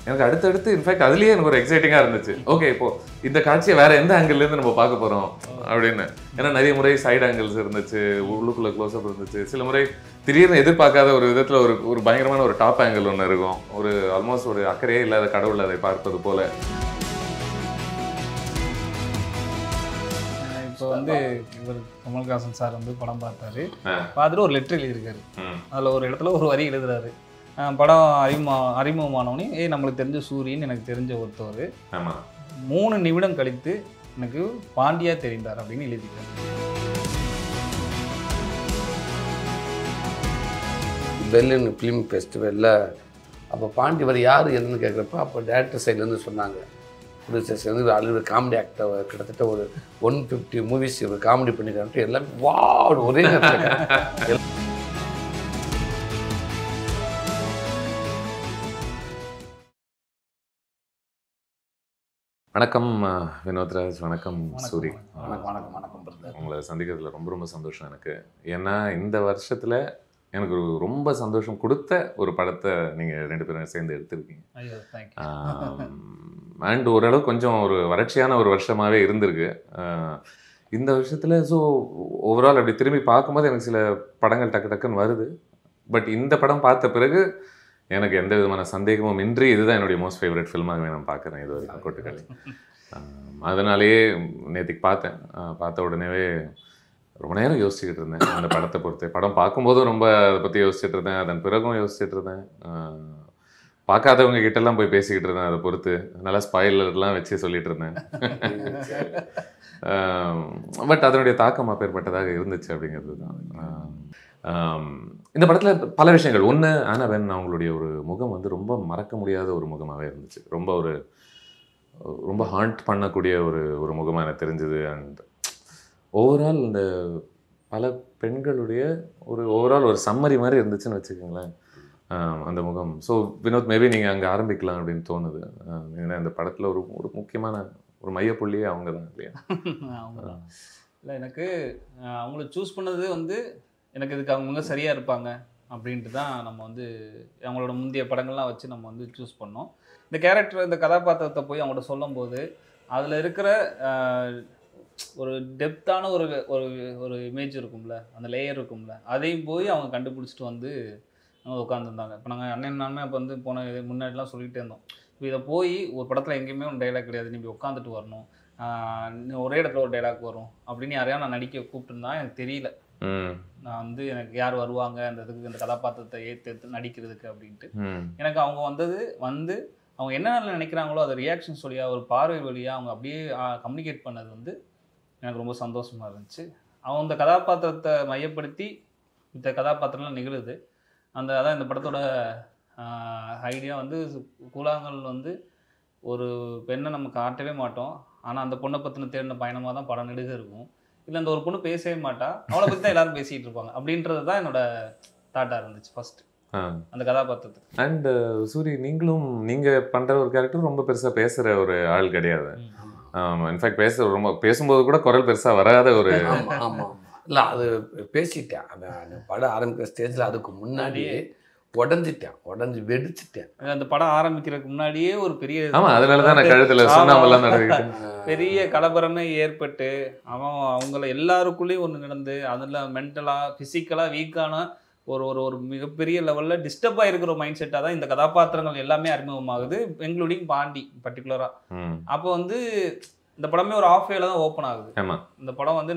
எனக்கு அடுத்தடுத்து இன்ஃபேக்ட் அதுலேயே எனக்கு ஒரு எக்ஸைட்டிங்காக இருந்துச்சு. ஓகே, இப்போ இந்த காட்சியை வேற எந்த ஆங்கிள்லேருந்து நம்ம பார்க்க போகிறோம் அப்படின்னு. ஏன்னா நிறைய முறை சைடு ஆங்கிள்ஸ் இருந்துச்சு, உள்ளுக்குள்ள க்ளோஸ்அப் இருந்துச்சு, சில முறை திடீர்னு எதிர்பார்க்காத ஒரு விதத்தில் ஒரு பயங்கரமான ஒரு டாப் ஆங்கிள் ஒன்று இருக்கும், ஒரு ஆல்மோஸ்ட் ஒரு அக்கறையே இல்லாத கடவுள் அதை பார்ப்பது போல. இப்போ வந்து இவர் கமல்ஹாசன் சார் வந்து படம் பார்த்தாரு, பார்த்துட்டு ஒரு லெட்டர் எழுதியிருக்காரு. அதில் ஒரு இடத்துல ஒரு வரி எழுதுறாரு, படம் அறிமுகமானவனே நம்மளுக்கு தெரிஞ்ச சூரியன் எனக்கு தெரிஞ்ச ஒருத்தவர் 3 நிமிடம் கழித்து எனக்கு பாண்டியா தெரிந்தார் அப்படின்னு எழுதிக்கிறார். பெர்லின் ஃபிலிம் ஃபெஸ்டிவலில் அப்போ பாண்டிவர் யார் என்னன்னு கேட்குறப்ப அப்போ டேரக்டர் சைட்லேருந்து சொன்னாங்க, ப்ரொடியூசர்ஸ் வந்து ஆல்ரெடி காமெடி ஆக்டர் கிட்டத்தட்ட ஒரு 150 மூவிஸ் இவர் காமெடி பண்ணிக்கிறான்ட்டு எல்லாமே வா ஒரே நேரத்தில். வணக்கம் வினோத்ராஜ், வணக்கம் சூரி. வணக்கம். உங்களை சந்திக்கிறதுல ரொம்ப ரொம்ப சந்தோஷம் எனக்கு. ஏன்னா இந்த வருஷத்தில் எனக்கு ரொம்ப சந்தோஷம் கொடுத்த ஒரு படத்தை நீங்கள் 2 பேரும் சேர்ந்து எடுத்திருக்கீங்க. அண்ட் ஓரளவு கொஞ்சம் ஒரு வறட்சியான ஒரு வருஷமாகவே இருந்திருக்கு இந்த வருஷத்தில். ஸோ ஓவரால் அப்படி திரும்பி பார்க்கும்போது எனக்கு சில படங்கள் டக்குன்னு வருது. பட் இந்த படம் பார்த்த பிறகு எனக்கு எந்த விதமான சந்தேகமும் இன்றி இதுதான் என்னுடைய மோஸ்ட் ஃபேவரட் ஃபில்மாகவே நான் பார்க்குறேன் இது வரைக்கும், கொட்டுக்கலை. அதனாலேயே நேற்றுக்கு பார்த்தேன். பார்த்த உடனேவே ரொம்ப நேரம் யோசிச்சுக்கிட்டு இருந்தேன் அந்த படத்தை பொறுத்து. படம் பார்க்கும்போதும் ரொம்ப அதை பற்றி யோசிச்சுட்டு இருந்தேன், அதன் பிறகும் யோசிச்சுட்டு இருந்தேன். பார்க்காதவங்க கிட்டெல்லாம் போய் பேசிக்கிட்டு இருந்தேன் அதை பொறுத்து. நல்லா ஸ்பாயிலர்லாம் வச்சு சொல்லிட்டு இருந்தேன். பட் அதனுடைய தாக்கம் அப்பேற்பட்டதாக இருந்துச்சு அப்படிங்கிறது தான். இந்த படத்தில் பல விஷயங்கள். ஒன்று, ஆனவன் அவங்களுடைய ஒரு முகம் வந்து ரொம்ப மறக்க முடியாத ஒரு முகமாகவே இருந்துச்சு. ரொம்ப ஹாண்ட் பண்ணக்கூடிய ஒரு முகமாக எனக்கு தெரிஞ்சுது. அண்ட் ஓவரால் இந்த பல பெண்களுடைய ஓவரால் ஒரு சம்மரி மாதிரி இருந்துச்சுன்னு வச்சுக்கோங்களேன் அந்த முகம். ஸோ வினோத், மேபி நீங்கள் அங்கே ஆரம்பிக்கலாம் அப்படின்னு தோணுது. ஏன்னா இந்த படத்தில் ஒரு முக்கியமான ஒரு மையப்புள்ளியே அவங்க தான் இல்லையா? இல்லை, எனக்கு அவங்கள சூஸ் பண்ணது வந்து எனக்கு இதுக்கு அவங்க சரியாக இருப்பாங்க அப்படின்ட்டு தான் நம்ம வந்து அவங்களோட முந்தைய படங்கள்லாம் வச்சு நம்ம வந்து சூஸ் பண்ணோம். இந்த கேரக்டர், இந்த கதாபாத்திரத்தை போய் அவங்கள்ட்ட சொல்லும்போது அதில் இருக்கிற ஒரு டெப்த்தான ஒரு இமேஜ் இருக்கும்ல, அந்த லேயர் இருக்கும்ல, அதையும் போய் அவங்க கண்டுபிடிச்சிட்டு வந்து உட்காந்துருந்தாங்க. இப்போ நாங்கள் நானுமே அப்போ வந்து முன்னாடிலாம் சொல்லிகிட்டே இருந்தோம், இப்போ இதை போய் ஒரு படத்தில் எங்கேயுமே ஒரு டைலாக் கிடையாது, நீங்கள் உட்காந்துட்டு வரணும், ஒரே இடத்துல ஒரு டைலாக் வரும் அப்படின்னு யாரையா நான் நடிக்க கூப்பிட்டுருந்தா எனக்கு தெரியல. நான் வந்து எனக்கு யார் வருவாங்க அந்த இதுக்கு, இந்த கதாபாத்திரத்தை ஏற்று நடிக்கிறதுக்கு அப்படின்ட்டு. எனக்கு அவங்க வந்து அவங்க என்ன நினைக்கிறாங்களோ அதை ரியாக்ஷன் வழியாக, ஒரு பார்வை வழியாக அவங்க அப்படியே கம்யூனிகேட் பண்ணது வந்து எனக்கு ரொம்ப சந்தோஷமாக இருந்துச்சு. அவங்க இந்த கதாபாத்திரத்தை மையப்படுத்தி இந்த கதாபாத்திரம்லாம் நிகழுது. அதான் இந்த படத்தோட ஐடியா வந்து, கூழாங்கல் வந்து ஒரு பெண்ணை நம்ம காட்டவே மாட்டோம், ஆனால் அந்த பொண்ணை பற்றின தேடின பயணமாக தான் படம் நெடுக இருக்கும். இல்லை அந்த ஒரு பொண்ணு பேசவே மாட்டா, அவளை பற்றி தான் எல்லாரும் பேசிகிட்டு இருப்பாங்க அப்படின்றது தான் என்னோட தாட்டாக இருந்துச்சு ஃபஸ்ட்டு அந்த கதாபாத்திரத்துக்கு. அண்ட் சூரி, நீங்கள் பண்ணுற ஒரு கேரக்டர் ரொம்ப பெருசாக பேசுகிற ஒரு ஆள் கிடையாது. இன்ஃபேக்ட் பேசும்போது கூட குரல் பெருசாக வராத ஒரு. ஆமாம், இல்லை அது பேசிட்டேன். அந்த படம் ஆரம்பிக்கிற ஸ்டேஜில் அதுக்கு முன்னாடியே உடஞ்சி வெடிச்சிட்டேன். அந்த படம் ஆரம்பிக்கிறதுக்கு முன்னாடியே ஒரு பெரிய, ஆமாம், அதனால தான் நான் கழுத்தில் சொன்னாமல்லாம் நடக்குது, பெரிய கலவரமே ஏற்பட்டு அவங்கள எல்லாருக்குள்ளேயும் ஒன்று நடந்து, அதில் மென்டலாக ஃபிசிக்கலாக வீக்கான ஒரு மிகப்பெரிய லெவலில் டிஸ்டர்பாக இருக்கிற மைண்ட் செட்டாக தான் இந்த கதாபாத்திரங்கள் எல்லாமே அறிமுகமாகுது, இன்க்ளூடிங் பாண்டி பர்டிகுலராக. அப்போ வந்து இந்த படமே ஒரு ஆஃப் வேல தான் ஓப்பன் ஆகுது. இந்த படம் வந்து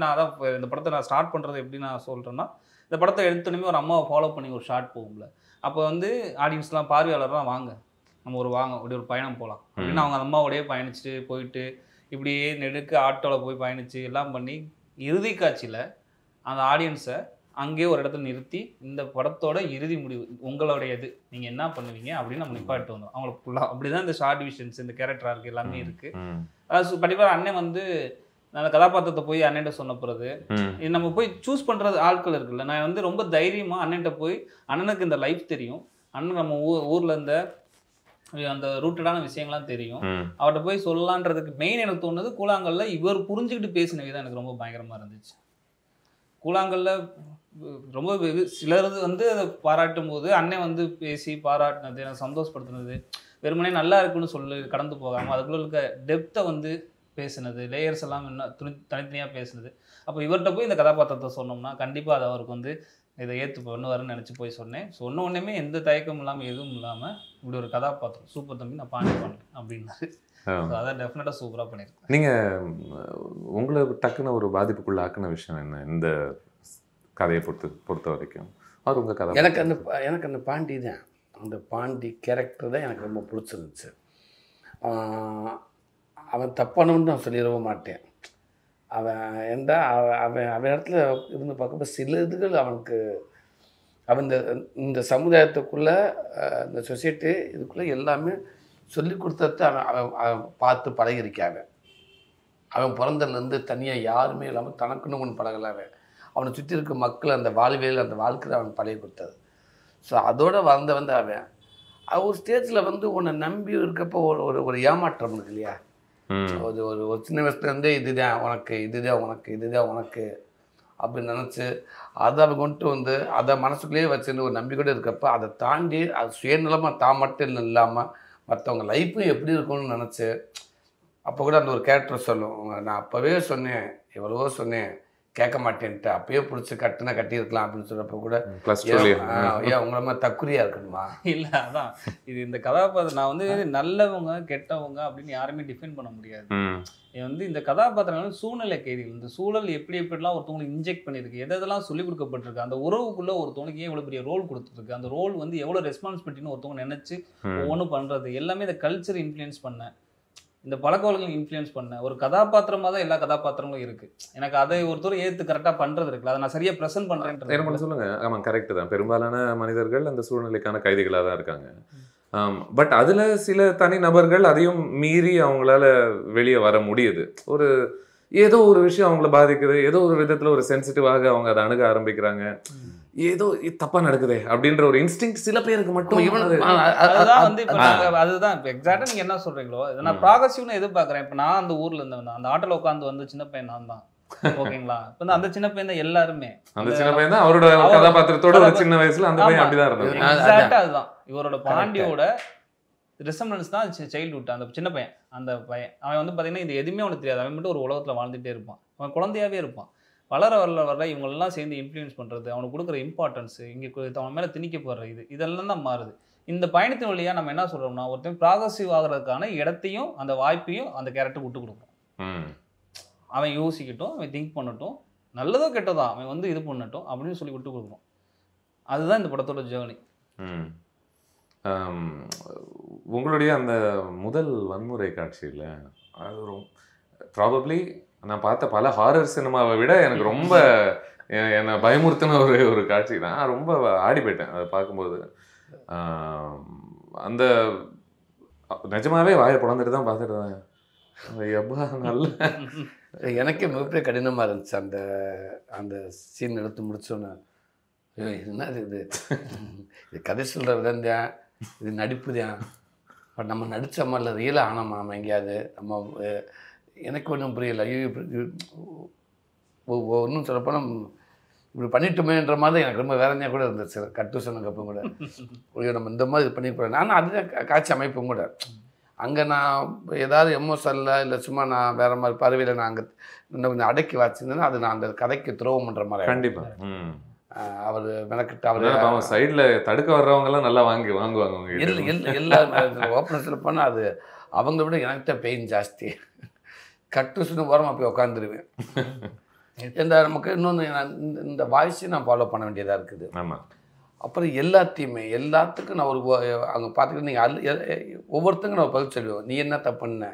இந்த படத்தை நான் ஸ்டார்ட் பண்ணுறது எப்படி நான் சொல்கிறேன்னா, இந்த படத்தை எடுத்தோடனே ஒரு அம்மாவை ஃபாலோ பண்ணி ஒரு ஷார்ட் போகும்ல, அப்போ வந்து ஆடியன்ஸ்லாம் பார்வையாளர்லாம் வாங்க நம்ம அப்படி ஒரு பயணம் போகலாம் அப்படின்னு அவங்க அந்த அம்மாவோடையே பயணிச்சுட்டு போயிட்டு இப்படியே நெடுக்க ஆட்டோவில் போய் பயணித்து எல்லாம் பண்ணி இறுதி காட்சியில் அந்த ஆடியன்ஸை அங்கேயே ஒரு இடத்துல நிறுத்தி, இந்த படத்தோட இறுதி முடிவு உங்களுடையது, நீங்கள் என்ன பண்ணுவீங்க அப்படின்னு நம்ம நிப்பாட்டு வந்தோம் அவங்களுக்கு ஃபுல்லாக. அப்படி தான் இந்த ஷார்ட் விஷன்ஸ், இந்த கேரக்டராக இருக்குது, எல்லாமே இருக்குது. அதாவது பர்டிகுலர் அண்ணன் வந்து அந்த கதாபாத்திரத்தை போய் அண்ணன்ட்ட சொன்ன பிறகு நம்ம போய் சூஸ் பண்ணுறது ஆட்கள் இருக்குல்ல, நான் வந்து ரொம்ப தைரியமாக அண்ணன்ட்ட போய், அண்ணனுக்கு இந்த லைஃப் தெரியும், அண்ணன் நம்ம ஊரில் இருந்த அந்த ரூட்டடான விஷயங்கள்லாம் தெரியும், அவர்கிட்ட போய் சொல்லலான்றதுக்கு மெயின் எனக்கு தோணுது கூழாங்கல்ல இவர் புரிஞ்சுக்கிட்டு பேசின விதம் எனக்கு ரொம்ப பயங்கரமாக இருந்துச்சு. கூழாங்கல்ல ரொம்ப சிலர் வந்து அதை பாராட்டும் போது அண்ணன் வந்து பேசி பாராட்டினது, எனக்கு சந்தோஷப்படுத்தினது, வெறுமனே நல்லா இருக்குன்னு சொல்லி கடந்து போகாமல் அதுக்குள்ள இருக்க டெப்த்தை வந்து பேசுனது, லேயர்ஸ் எல்லாம் இன்னும் தனித்தனியாக பேசுனது. அப்போ இவர்கிட்ட போய் இந்த கதாபாத்திரத்தை சொன்னோம்னா கண்டிப்பாக அது அவருக்கு வந்து இதை ஏற்று பண்ணுவாருன்னு நினச்சி போய் சொன்னேன். சொன்ன உடனே எந்த தயக்கமும் இல்லாமல் எதுவும் இல்லாமல் இப்படி ஒரு கதாபாத்திரம் சூப்பர் தம்பி நான் பாண்டி பண்ணேன் அப்படின்னாரு. அதை டெஃபினட்டாக சூப்பராக பண்ணியிருக்கேன். நீங்கள் உங்களை டக்குன்னு ஒரு பாதிப்புக்குள்ள ஆக்கின விஷயம் என்ன இந்த கதையை பொறுத்த வரைக்கும்? அது உங்கள் கதை. எனக்கு அந்த பாண்டி தான், அந்த பாண்டி கேரக்டர் தான் எனக்கு ரொம்ப பிடிச்சிருந்துச்சு. அவன் தப்பானவன்னு நான் சொல்லிடவும் மாட்டேன். அவன் அவன் இடத்துல இருந்து பார்க்கும்போது சில இதுகள் அவனுக்கு அவன் இந்த சமுதாயத்துக்குள்ளே இந்த சொசைட்டி இதுக்குள்ளே எல்லாமே சொல்லி கொடுத்தது அவன் பார்த்து பழகிருக்காங்க. அவன் பிறந்ததுலேருந்து தனியாக யாருமே இல்லாமல் தனக்குன்னு ஒன்று பழகலாவே அவனை சுற்றி இருக்க மக்கள் அந்த வாழ்வியல் அந்த வாழ்க்கையில் அவன் பழகி கொடுத்தது. ஸோ அதோடு வந்து அவன் ஒரு ஸ்டேஜில் வந்து உன்னை நம்பி இருக்கப்போ ஒரு ஏமாற்றம் இருக்கு இல்லையா? ஒரு சின்ன வயசுலேருந்தே இதுதான் உனக்கு அப்படின்னு நினச்சி அதை அவன் கொண்டு வந்து அதை மனசுக்குள்ளேயே வச்சுருந்து ஒரு நம்பிக்கையோடு இருக்கப்போ அதை தாண்டி அது சுயநலமாக தான் மட்டும் இல்லாமல் மற்றவங்க லைஃப்பும் எப்படி இருக்கும்னு நினச்சி அப்போ கூட அந்த ஒரு கேரக்டர் சொல்லும், நான் அப்போவே சொன்னேன், எவ்வளவோ சொன்னேன், கேட்க மாட்டேன்ட்டு, அப்பயே பிடிச்சி கட்டியிருக்கலாம் அப்படின்னு சொல்கிறப்ப கூட ஏன் உங்களை மாதிரி தக்குரியா இருக்கணுமா? இல்லை, அதான் இது இந்த கதாபாத்திரம் நான் வந்து நல்லவங்க கெட்டவங்க அப்படின்னு யாருமே டிஃபைன் பண்ண முடியாது. வந்து இந்த கதாபாத்திரம் சூழ்நிலை கைதிகள், இந்த சூழல் எப்படிலாம் ஒருத்தவங்களுக்கு இன்ஜெக்ட் பண்ணியிருக்கு, எதெல்லாம் சொல்லிக் கொடுக்கப்பட்டிருக்கு, அந்த உறவுக்குள்ளே ஒருத்தவங்களுக்கு ஏன் இவ்வளோ பெரிய ரோல் கொடுத்துருக்கு, அந்த ரோல் வந்து எவ்வளோ ரெஸ்பான்சிபிலிட்டின்னு ஒருத்தவங்க நினச்சி ஒவ்வொன்றும் பண்ணுறது எல்லாமே இந்த கல்ச்சர் இன்ஃப்ளூயன்ஸ் பண்ண, இந்த பழக்க வழக்கங்கள் இன்ஃப்ளூயன்ஸ் பண்ண ஒரு கதாபாத்திரமாக தான் எல்லா கதாபாத்திரங்களும் இருக்குது. எனக்கு அதை ஒருத்தர் ஏற்று கரெக்டாக பண்ணுறது இருக்குல்ல, அதை நான் சரியாக ப்ரெசென்ட் பண்ணுறேன்றது. என்ன பண்ண சொல்லுங்கள். ஆமாம், கரெக்டு தான். பெரும்பாலான மனிதர்கள் அந்த சூழ்நிலைக்கான கைதிகளாக தான் இருக்காங்க. பட் அதில் சில தனி நபர்கள் அதையும் மீறி அவங்களால வெளியே வர முடியுது. ஏதோ ஒரு விஷயம் அவங்கள பாதிக்குது, ஏதோ ஒரு விதத்தில் ஒரு சென்சிட்டிவாக அவங்க அதை அணுக ஆரம்பிக்கிறாங்க, ஏதோ தப்பா நடக்குது அப்படின்ற ஒரு இன்ஸ்டிங்க்ட் சில பேருக்கு மட்டும். அதுதான் வந்து அதுதான் இப்போ எக்ஸாக்டா நீங்க என்ன சொல்றீங்களோ நான் ப்ராகசிவ்னு எதிர்பார்க்குறேன். இப்போ நான் அந்த ஊர்ல இருந்தேன், அந்த ஆட்டோல உட்காந்து வந்து சின்ன பையன் நான் தான், ஓகேங்களா? இப்போ அந்த சின்ன பையன் தான் எல்லாருமே, அந்த சின்ன பையன் தான் அவரோட கதாபாத்திரத்தோட ஒரு சின்ன வயசுல அந்த பையன் அப்படிதான் இருந்தான். எக்ஸாக்டா அதுதான் இவரோட பாண்டியோட ரிசம்பளன்ஸ் தான் சைல்ட்ஹுட். அந்த சின்ன பையன், அந்த பையன் அவன் வந்து பார்த்தீங்கன்னா இது எதுவுமே அவனுக்கு தெரியாது, அவன் மட்டும் ஒரு உலகத்தில் வாழ்ந்துகிட்டே இருப்பான், அவன் குழந்தையாகவே இருப்பான். வளர இவங்களெல்லாம் சேர்ந்து இன்ஃப்ளூயன்ஸ் பண்ணுறது, அவனுக்கு கொடுக்குற இம்பார்ட்டன்ஸு, இங்கே அவன் மேலே திணிக்க போடுற இதெல்லாம் தான் மாறுது. இந்த பயணத்தின் வழியாக நம்ம என்ன சொல்கிறோம்னா, ஒருத்தன் ப்ராகசிவ் ஆகிறதுக்கான இடத்தையும் அந்த வாய்ப்பையும் அந்த கேரக்டர் விட்டு கொடுக்குறோம். அவன் யோசிக்கட்டும், அவன் திங்க் பண்ணட்டும், நல்லதோ கெட்டதோ அவன் வந்து இது பண்ணட்டும் அப்படின்னு சொல்லி விட்டு கொடுக்குறோம். அதுதான் இந்த படத்தோட ஜேர்னி. உங்களுடைய அந்த முதல் வன்முறை காட்சியில் அது ப்ராபப்ளி நான் பார்த்த பல ஹாரர் சினிமாவை விட எனக்கு ரொம்ப என்னை பயமுறுத்தின ஒரு காட்சி தான். ரொம்ப ஆடி போயிட்டேன் அதை பார்க்கும்போது. அந்த நிஜமாவே வாயை பிளந்துட்டு தான் பார்த்துட்டு தான் எப்பா நல்ல எனக்கே மிகப்பெரிய கடினமாக இருந்துச்சு அந்த அந்த சீன் எடுத்து முடிச்சோன்னு. என்ன இது கதை சொல்கிற விதம் தான், இது நடிப்பு தான், பட் நம்ம நடித்த மாதிரில ரியலாக ஆனோமா நம்ம எங்கேயாவது நம்ம எனக்கு ஒன்றும் புரியல. ஐயோ ஒன்றும் சொல்லப்போனால் இப்படி பண்ணிட்டோமேன்ற மாதிரி எனக்கு ரொம்ப வேதனையாக கூட இருந்துச்சு. கட்டு சொன்னதுக்கப்புறம் கூட ஐயோ நம்ம இந்த மாதிரி இது பண்ணிப்போம். ஆனால் அதுதான் காட்சி அமைப்பும் கூட. அங்கே நான் ஏதாவது எமோஷனில் இல்லை சும்மா நான் வேறு மாதிரி பறவையில் நான் அங்கே இன்னும் கொஞ்சம் அடக்கி வச்சுருந்தேன்னா அது நான் அந்த கதைக்கு துரோகம் பண்ணுற மாதிரி. கண்டிப்பாக அவர் மெனக்கிட்டு அவர் சைடில் தடுக்க வர்றவங்கலாம் நல்லா வாங்குவாங்க. எல்லா ஓப்பனஸில் போனால் அது அவங்கள விட எனக்கு தான் பெயின் ஜாஸ்தி. கட்டுசுன்னு ஓரமாக போய் உட்காந்துருவேன். இந்த நமக்கு இன்னொன்று இந்த வாய்ஸையும் நான் ஃபாலோ பண்ண வேண்டியதாக இருக்குது. ஆமாம். அப்புறம் எல்லாத்துக்கும் நான் ஒரு அங்கே பார்த்துக்கிட்டு நீங்கள் ஒவ்வொருத்தருக்கும் நான் பதில் சொல்லுவேன். நீ என்ன தப்புன்ன,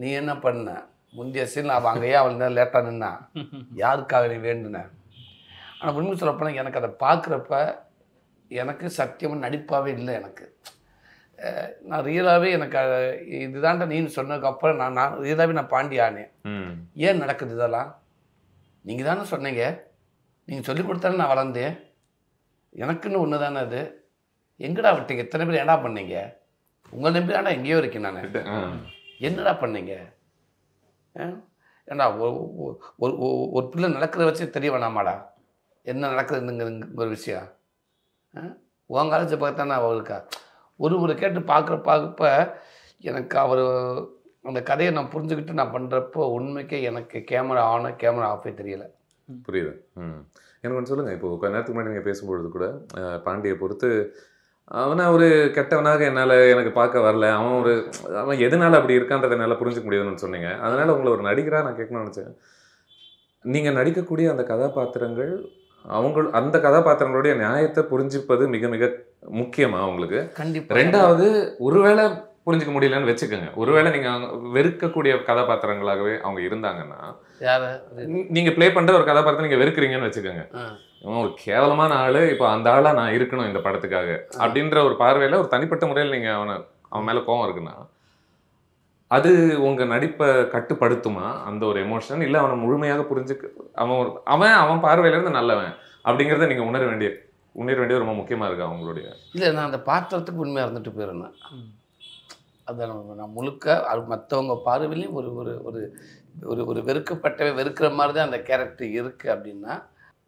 நீ என்ன பண்ண, முந்தைய சீன் அவள் அங்கேயே அவள் நேரம் லேட்டாக நின்னா, யாருக்காக நீ வேண்டுன. ஆனால் உண்மை சொல்லப்போனால் எனக்கு அதை பார்க்குறப்ப எனக்கு சத்தியமாக நடிப்பாகவே இல்லை. எனக்கு நான் ரியலாகவே எனக்கு இதுதான்டா நீன்னு சொன்னதுக்கப்புறம் நான் ரியலாகவே நான் பாண்டி ஆனேன். ஏன் நடக்குது இதெல்லாம்? நீங்கள் தானே சொன்னீங்க, நீங்கள் சொல்லிக் கொடுத்தாலும் நான் வளர்ந்தேன், எனக்குன்னு ஒன்று தானே அது. எங்கடா விட்டீங்க? எத்தனை பேர் என்னடா பண்ணீங்க? உங்களை நம்பி தாண்டா எங்கேயோ இருக்கேன் நான். என்னடா பண்ணீங்க? ஏண்டா ஒரு பிள்ளை நடக்கிறத வச்சு தெரிய வேணாமாடா என்ன நடக்குதுங்கிற ஒரு விஷயம்? உன் காலேஜை பார்த்தானே அவளுக்கா ஒரு முறை கேட்டு பார்க்குறப்ப எனக்கு அவர் அந்த கதையை நான் புரிஞ்சுக்கிட்டு நான் பண்ணுறப்போ உண்மைக்கே எனக்கு கேமரா ஆன் கேமரா ஆஃபே தெரியலை. புரியுது. எனக்கு ஒன்று சொல்லுங்கள். இப்போது கொஞ்ச நேரத்துக்கு முன்னாடி நீங்கள் பேசும்பொழுது கூட பாண்டியை பொறுத்து அவனை ஒரு கெட்டவனாக எனக்கு பார்க்க வரல, அவன் எதனால அப்படி இருக்கான்றதை என்னால் புரிஞ்சுக்க முடியாதுன்னு சொன்னீங்க. அதனால் உங்களை ஒரு நடிகராக நான் கேட்கணும்னு நினச்சேன். நீங்கள் நடிக்கக்கூடிய அந்த கதாபாத்திரங்கள் அந்த கதாபாத்திரங்களுடைய நியாயத்தை புரிஞ்சுப்பது மிக மிக முக்கியமா உங்களுக்கு? கண்டிப்பாக. ரெண்டாவது, ஒருவேளை புரிஞ்சுக்க முடியலன்னு வச்சுக்கோங்க, ஒருவேளை நீங்கள் வெறுக்கக்கூடிய கதாபாத்திரங்களாகவே அவங்க இருந்தாங்கன்னா, நீங்கள் ப்ளே பண்ணுற ஒரு கதாபாத்திரம் நீங்கள் வெறுக்கிறீங்கன்னு வச்சுக்கோங்க, ஒரு கேவலமான ஆள், இப்போ அந்த ஆளாக நான் இருக்கணும் இந்த படத்துக்காக அப்படின்ற ஒரு பார்வையில் ஒரு தனிப்பட்ட முறையில் நீங்கள் அவன் மேலே கோவம் இருக்குன்னா, அது உங்கள் நடிப்பை கட்டுப்படுத்துமா அந்த ஒரு எமோஷன்? இல்லை அவனை முழுமையாக புரிஞ்சுக்க அவன் பார்வையிலேருந்து நல்லவன் அப்படிங்கிறத நீங்கள் உணர வேண்டியது ரொம்ப முக்கியமாக இருக்கா அவங்களுடைய? இல்லை, நான் அந்த பாத்திரத்துக்கு உண்மையாக இருந்துட்டு போயிருந்தேன். அதை நான் முழுக்க அது மற்றவங்க பார்வையிலையும் ஒரு ஒரு ஒரு ஒரு ஒரு வெறுக்கிற மாதிரி தான் அந்த கேரக்டர் இருக்குது அப்படின்னா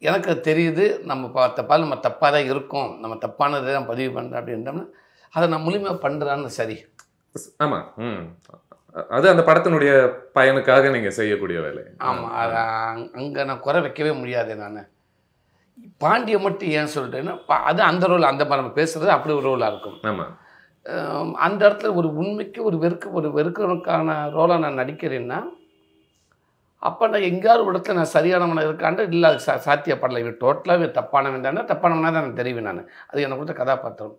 எனக்கு அது தெரியுது. நம்ம தப்பாக தான் இருக்கோம், நம்ம தப்பானதை தான் பதிவு பண்ணுறேன் அப்படின்றோம்னா அதை நான் முழுமையாக பண்ணுறான்னு சரி. ஆமாம், அது அந்த படத்தினுடைய பயனுக்காக நீங்கள் செய்யக்கூடிய வேலை. ஆமாம், அதை அங்கே நான் குறை வைக்கவே முடியாது. நான் பாண்டியை மட்டும் ஏன் சொல்லிட்டேன்னா, அது அந்த ரோல், அந்த நம்ம பேசுகிறது அப்படி ஒரு ரோலாக இருக்கும். ஆமாம், அந்த இடத்துல ஒரு உண்மைக்கு ஒரு வெறுக்கிறவனுக்கான ரோலாக நான் நடிக்கிறேன்னா, அப்போ நான் எங்கேயாவது ஒரு இடத்துல நான் சரியானவனாக இருக்காண்டு இல்லை, அது சாத்தியப்படலை. இவன் டோட்டலாகவே தப்பானவன் தானே, தப்பானவனாக தான் நான் தெரிவேன். நான் அது எனக்கு கொடுத்த கதாபாத்திரம்,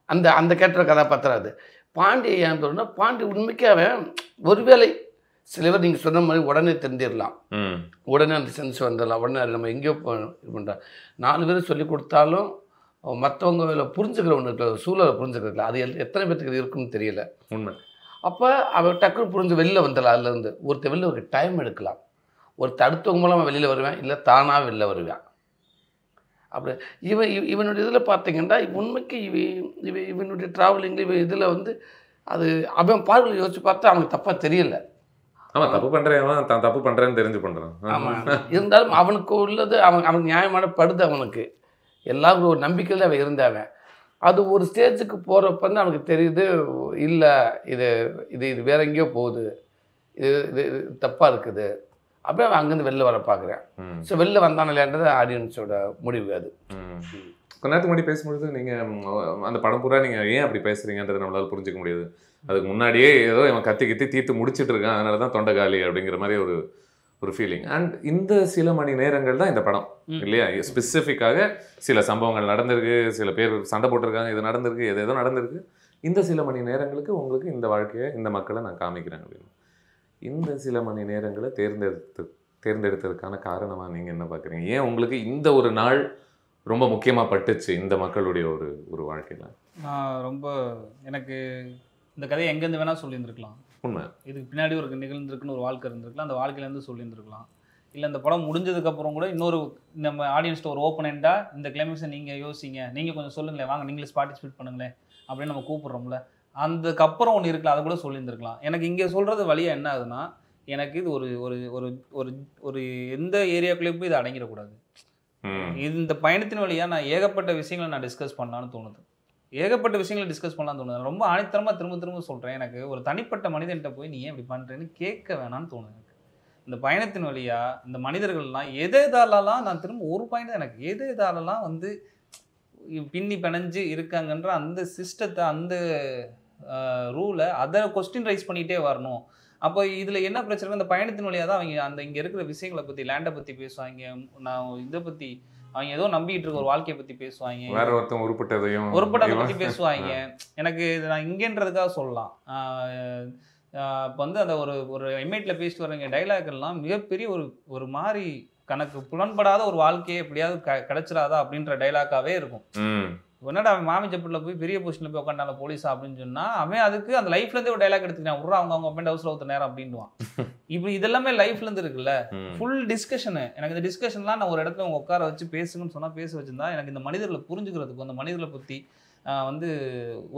அந்த கேரக்டர் கதாபாத்திரம். அது பாண்டியை ஏன் சொல்லுன்னா, பாண்டி உண்மைக்கு அவன் ஒருவேளை சில பேர் நீங்கள் சொன்ன மாதிரி உடனே தெரிஞ்சிடலாம், உடனே அந்த சென்ஸ் வந்துடலாம், உடனே நம்ம எங்கேயோ இது பண்ணுறோம். 4 பேர் சொல்லி கொடுத்தாலும் மற்றவங்க புரிஞ்சுக்கிற ஒன்று இருக்கிற சூழலை புரிஞ்சுக்கிறதுல அது எத்தனை பேருக்கு இருக்குன்னு தெரியல. உண்மை. அப்போ அவன் டக்குன்னு புரிஞ்சு வெளில வந்துடலாம். அதுலேருந்து ஒருத்தர் வெளில ஒரு டைம் எடுக்கலாம், ஒருத்தர் அடுத்தவங்க மூலமாக வெளியில் வருவேன், இல்லை தானாக வெளில வருவேன். அப்படி இவனுடைய இதில் பார்த்தீங்கன்னா, உண்மைக்கு இவனுடைய ட்ராவலிங்கில் இதில் அது அவன் பார்வையில் யோசிச்சு பார்த்தா அவனுக்கு தப்பாக தெரியல. ஆமாம், தப்பு பண்ணுறேன், தான் தப்பு பண்ணுறேன்னு தெரிஞ்சு பண்ணுறான். ஆமாம், இருந்தாலும் அவனுக்கு உள்ளது அவனுக்கு நியாயமான படுது. அவனுக்கு எல்லாரும் ஒரு நம்பிக்கையில் அவன் இருந்தாவன். அது ஒரு ஸ்டேஜுக்கு போகிறப்ப அவனுக்கு தெரியுது, இல்லை இது இது இது வேற எங்கேயோ போகுது, இது இது தப்பாக இருக்குது. அப்படியே அவன் அங்கேருந்து வெளில வர பார்க்குறேன். ஸோ வெளில வந்தான் இல்லையான்றது ஆடியன்ஸோட முடிவு. அது கொஞ்ச நேரத்துக்கு முன்னாடி பேசும்பொழுது நீங்கள் அந்த படம் பூரா நீங்கள் ஏன் அப்படி பேசுகிறீங்கன்றதை நம்மளால் புரிஞ்சிக்க முடியாது. அதுக்கு முன்னாடியே ஏதோ இவன் கத்தி தீர்த்து முடிச்சுட்டு இருக்கான், அதனால தான் தொண்டை காலி அப்படிங்கிற மாதிரி ஒரு ஃபீலிங். அண்ட் இந்த சில மணி நேரங்கள் தான் இந்த படம் இல்லையா? ஸ்பெசிஃபிக்காக சில சம்பவங்கள் நடந்திருக்கு, சில பேர் சண்டை போட்டிருக்காங்க, இது நடந்திருக்கு, ஏதோ நடந்திருக்கு. இந்த சில மணி நேரங்களுக்கு உங்களுக்கு இந்த வாழ்க்கையை, இந்த மக்களை நான் காமிக்கிறேன் அப்படின்னு. இந்த சில மணி நேரங்களை தேர்ந்தெடுத்ததுக்கான காரணமாக நீங்கள் என்ன பார்க்குறீங்க? ஏன் உங்களுக்கு இந்த ஒரு நாள் ரொம்ப முக்கியமாக பட்டுச்சு இந்த மக்களுடைய ஒரு வாழ்க்கையில்? ரொம்ப எனக்கு இந்த கதையை எங்கேருந்து வேணால் சொல்லியிருந்துருக்கலாம். உண்மை. இதுக்கு பின்னாடி ஒரு நிகழ்ந்துருக்குன்னு ஒரு வாழ்க்கை இருந்திருக்கலாம், அந்த வாழ்க்கையிலேருந்து சொல்லியிருந்துருக்கலாம். இல்லை இந்த படம் முடிஞ்சதுக்கப்புறம் கூட இன்னொரு நம்ம ஆடியன்ஸ்ட்டு ஒரு ஓப்பன் எண்டாக இந்த கிளைமேக்ஸை நீங்கள் யோசிங்க, நீங்கள் கொஞ்சம் சொல்லுங்களேன், வாங்க நீங்களே பார்ட்டிசிபேட் பண்ணுங்களேன் அப்படின்னு நம்ம கூப்பிட்றோம்ல, அதுக்கப்புறம் ஒன்று இருக்குல்ல, அதை கூட சொல்லியிருந்துருக்கலாம். எனக்கு இங்கே சொல்கிறது வழியாக என்ன ஆகுதுன்னா, எனக்கு இது ஒரு ஒரு ஒரு ஒரு ஒரு எந்த ஏரியாக்குள்ளேயும் போய் இது அடங்கிடக்கூடாது. இந்த பயணத்தின் வழியாக நான் ஏகப்பட்ட விஷயங்களை நான் டிஸ்கஸ் பண்ணலான்னு தோணுது. ஏகப்பட்ட விஷயங்களை டிஸ்கஸ் பண்ணலான்னு தோணுது. ரொம்ப ஆணித்தரமாக திரும்ப சொல்கிறேன். எனக்கு ஒரு தனிப்பட்ட மனிதன்கிட்ட போய் நீ ஏன் இப்படி பண்ணுறேன்னு கேட்க வேணான்னு தோணுது. எனக்கு இந்த பயணத்தின் வழியாக இந்த மனிதர்கள்லாம் எதாலலாம் நான் திரும்ப ஒரு பாயிண்ட் தான், எனக்கு எதாலலாம் பின்னி பிணைஞ்சு இருக்காங்கன்ற அந்த சிஸ்டத்தை, அந்த ரூலை, அதை கொஸ்டின் ரைஸ் பண்ணிகிட்டே வரணும். அப்போ இதில் என்ன பிரச்சனை, இந்த பயணத்தின் வழியாக தான் அவங்க இங்கே இருக்கிற விஷயங்களை பற்றி, லேண்டை பற்றி பேசுவாங்க, நான் இதை பற்றி அவங்க ஏதோ நம்பிட்டு இருக்க ஒரு வாழ்க்கையை பற்றி பேசுவாங்க, வேற ஒருத்தன் உருப்பட்டதை பற்றி பேசுவாங்க. எனக்கு இது நான் இங்கேன்றதுக்காக சொல்லலாம். இப்போ அந்த ஒரு எம்ஐட்டில் பேசிட்டு வரவங்க டைலாக்லாம் மிகப்பெரிய ஒரு மாதிரி கணக்கு புலன்படாத ஒரு வாழ்க்கையை எப்படியாவது கிடைச்சிடாதா அப்படின்ற டைலாக்காகவே இருக்கும். என்னடா அவன் மாமி சப்பட்டில் போய் பெரிய பொசிஷனில் போய் உட்காண்டால போலீஸா அப்படின்னு சொன்னால் அவன் அதுக்கு அந்த லைஃப்லேருந்தே ஒரு டைலாக் எடுத்துக்கிட்டான், விட்றா அவங்க அப்பன் ஹவுஸில் ஒருத்தர் நேரம் அப்படின்வான். இப்படி இதெல்லாமே லைஃப்லேருந்து இருக்குல்ல, ஃபுல் டிஸ்கஷனு. எனக்கு இந்த டிஸ்கஷன்லாம் நான் ஒரு இடத்துல உட்கார வச்சு பேசுங்கன்னு சொன்னால் பேச வச்சுருந்தா எனக்கு இந்த மனிதர்களை புரிஞ்சுக்கிறதுக்கோ, அந்த மனிதர்களை பற்றி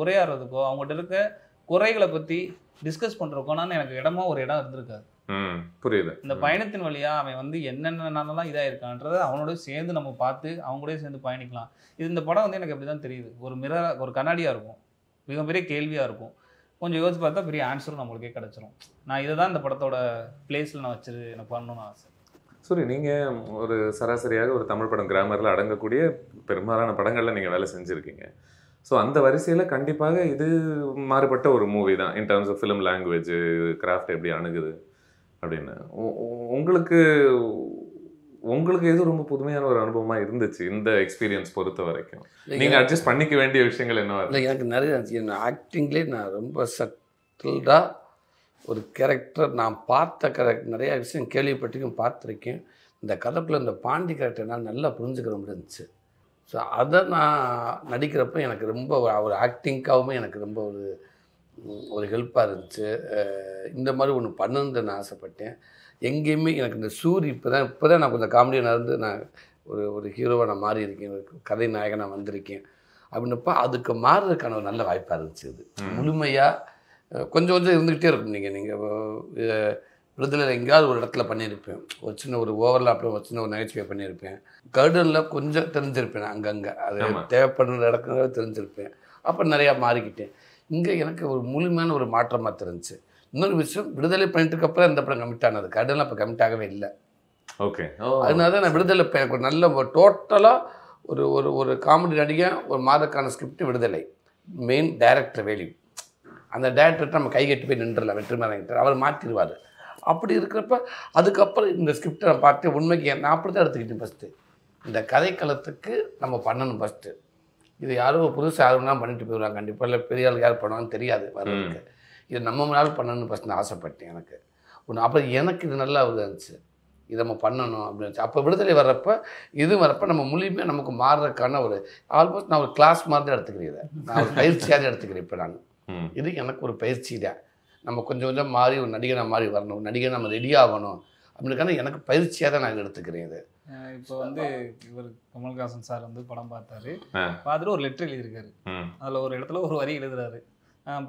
உரையாடுறதுக்கோ, அவங்ககிட்ட இருக்க குறைகளை பற்றி டிஸ்கஸ் பண்ணுறதுக்கோனான்னு எனக்கு ஒரு இடம் இருந்திருக்காது. புரியுது. இந்த பயணத்தின் வழியா அவன் என்னென்னலாம் இதாக இருக்கான்றதை அவனோட சேர்ந்து நம்ம பார்த்து அவங்க கூட சேர்ந்து பயணிக்கலாம். இது இந்த படம் எனக்கு அப்படி தான் தெரியுது. ஒரு மிரர், ஒரு கண்ணாடியாக இருக்கும். மிகப்பெரிய கேள்வியாக இருக்கும். கொஞ்சம் யோசிச்சு பார்த்தா பெரிய ஆன்சரும் நம்மளுக்கே கிடச்சிரும். நான் இதை தான் இந்த படத்தோட பிளேஸில் நான் வச்சு எனக்கு பண்ணணும்னு ஆசை. சரி, நீங்கள் ஒரு சராசரியாக ஒரு தமிழ் படம் கிராமரில் அடங்கக்கூடிய பெரும்பாலான படங்களில் நீங்கள் வேலை செஞ்சுருக்கீங்க. ஸோ அந்த வரிசையில் கண்டிப்பாக இது மாறுபட்ட ஒரு மூவி தான் in terms of film language, craft எப்படி அணுகுது அப்படின்னு. உங்களுக்கு உங்களுக்கு எது ரொம்ப புதுமையான ஒரு அனுபவமாக இருந்துச்சு இந்த எக்ஸ்பீரியன்ஸ் பொறுத்த வரைக்கும்? நீங்கள் அட்ஜஸ்ட் பண்ணிக்க வேண்டிய விஷயங்கள் என்னவா? இல்லை, எனக்கு நிறைய ஆக்டிங்லேயே நான் ரொம்ப சட்டில்டாக ஒரு கேரக்டர் நான் பார்த்த நிறையா விஷயம் கேள்விப்பட்டிருக்கேன், பார்த்துருக்கேன். இந்த கதைக்குள்ளே இந்த பாண்டி கேரக்டர் நான் நல்லா புரிஞ்சுக்கிற முடிஞ்சிச்சு. ஸோ அதை நான் நடிக்கிறப்ப எனக்கு ரொம்ப ஒரு ஆக்டிங்காகவுமே எனக்கு ரொம்ப ஒரு ஹெல்ப்பாக இருந்துச்சு. இந்த மாதிரி ஒன்று பண்ணணுன்னு நான் ஆசைப்பட்டேன். எங்கேயுமே எனக்கு இந்த சூரி இப்போ தான் நான் கொஞ்சம் காமெடியாக நடந்து நான் ஒரு ஹீரோவாக நான் மாறி இருக்கேன், ஒரு கதை நாயகனாக வந்திருக்கேன் அப்படின்னப்போ அதுக்கு மாறுறதுக்கான ஒரு நல்ல வாய்ப்பாக இருந்துச்சு. இது முழுமையாக கொஞ்சம் கொஞ்சம் இருந்துக்கிட்டே இருக்கும். நீங்கள் விடுதலையில் எங்கேயாவது ஒரு இடத்துல பண்ணியிருப்பேன், ஒரு சின்ன ஒரு ஓவர்லாப்பில் ஒரு சின்ன ஒரு நகைச்சுவையை பண்ணியிருப்பேன். கர்டனில் கொஞ்சம் தெரிஞ்சிருப்பேன், அங்கங்கே அது தேவைப்படுற இடத்துல தெரிஞ்சிருப்பேன். அப்போ நிறையா மாறிக்கிட்டேன். இங்கே எனக்கு ஒரு முழுமையான ஒரு மாற்றமாக தெரிஞ்சிச்சு. இன்னொரு விஷயம், விடுதலை பண்ணிட்டுக்கப்புறம் இந்த படம் கமிட் ஆனது, கர்டனில் அப்போ கமிட் ஆகவே இல்லை. ஓகே, அதனால தான் நான் விடுதலை எனக்கு ஒரு நல்ல டோட்டலாக ஒரு காமெடி நடிகன் ஒரு மாதக்கான ஸ்கிரிப்ட் விடுதலை. மெயின் டைரக்டர் வேல்யூ, அந்த டைரக்டர்கிட்ட நம்ம கைகட்டி போய் நின்றுடலாம், வெற்றிமாறன் அவர் மாற்றிடுவார். அப்படி இருக்கிறப்ப அதுக்கப்புறம் இந்த ஸ்கிரிப்டை நான் பார்த்து உண்மைக்கு நான் அப்படி தான் எடுத்துக்கிட்டேன். ஃபஸ்ட்டு இந்த கதைக்களத்துக்கு நம்ம பண்ணணும். ஃபஸ்ட்டு இது யாரும் புதுசாக யாருன்னா பண்ணிட்டு போயிடுவாங்க கண்டிப்பாக, இல்லை பெரிய ஆள் யார் பண்ணுவாங்கன்னு தெரியாது வர்றதுக்கு. இது நம்ம நாள் பண்ணணும்னு ஃபஸ்ட் நான் ஆசைப்பட்டேன். எனக்கு ஒன்று அப்புறம் எனக்கு இது நல்லா இருந்துச்சு, இதை நம்ம பண்ணணும் அப்படின்னு. அப்போ விடுதலை வர்றப்போ இது வரப்போ நம்ம முழுமையாக நமக்கு மாறுறதுக்கான ஒரு ஆல்மோஸ்ட் நான் ஒரு கிளாஸ் மாதிரி தான் எடுத்துக்கிறேன். இதை நான் ஒரு பயிற்சியாக எடுத்துக்கிறேன். இப்போ நான் இது எனக்கு ஒரு பயிற்சி தான். நம்ம கொஞ்சம் கொஞ்சம் மாறி ஒரு நடிகனாக மாறி வரணும், நடிகை நம்ம ரெடி ஆகணும் அப்படின்றக்கான எனக்கு பயிற்சியாக தான் நான் எடுத்துக்கிறேன். இது இப்போ இவர் கமல்ஹாசன் சார் படம் பார்த்தாரு, பார்த்துட்டு ஒரு லெட்டர் எழுதியிருக்காரு. அதில் ஒரு இடத்துல ஒரு வரி எழுதுறாரு,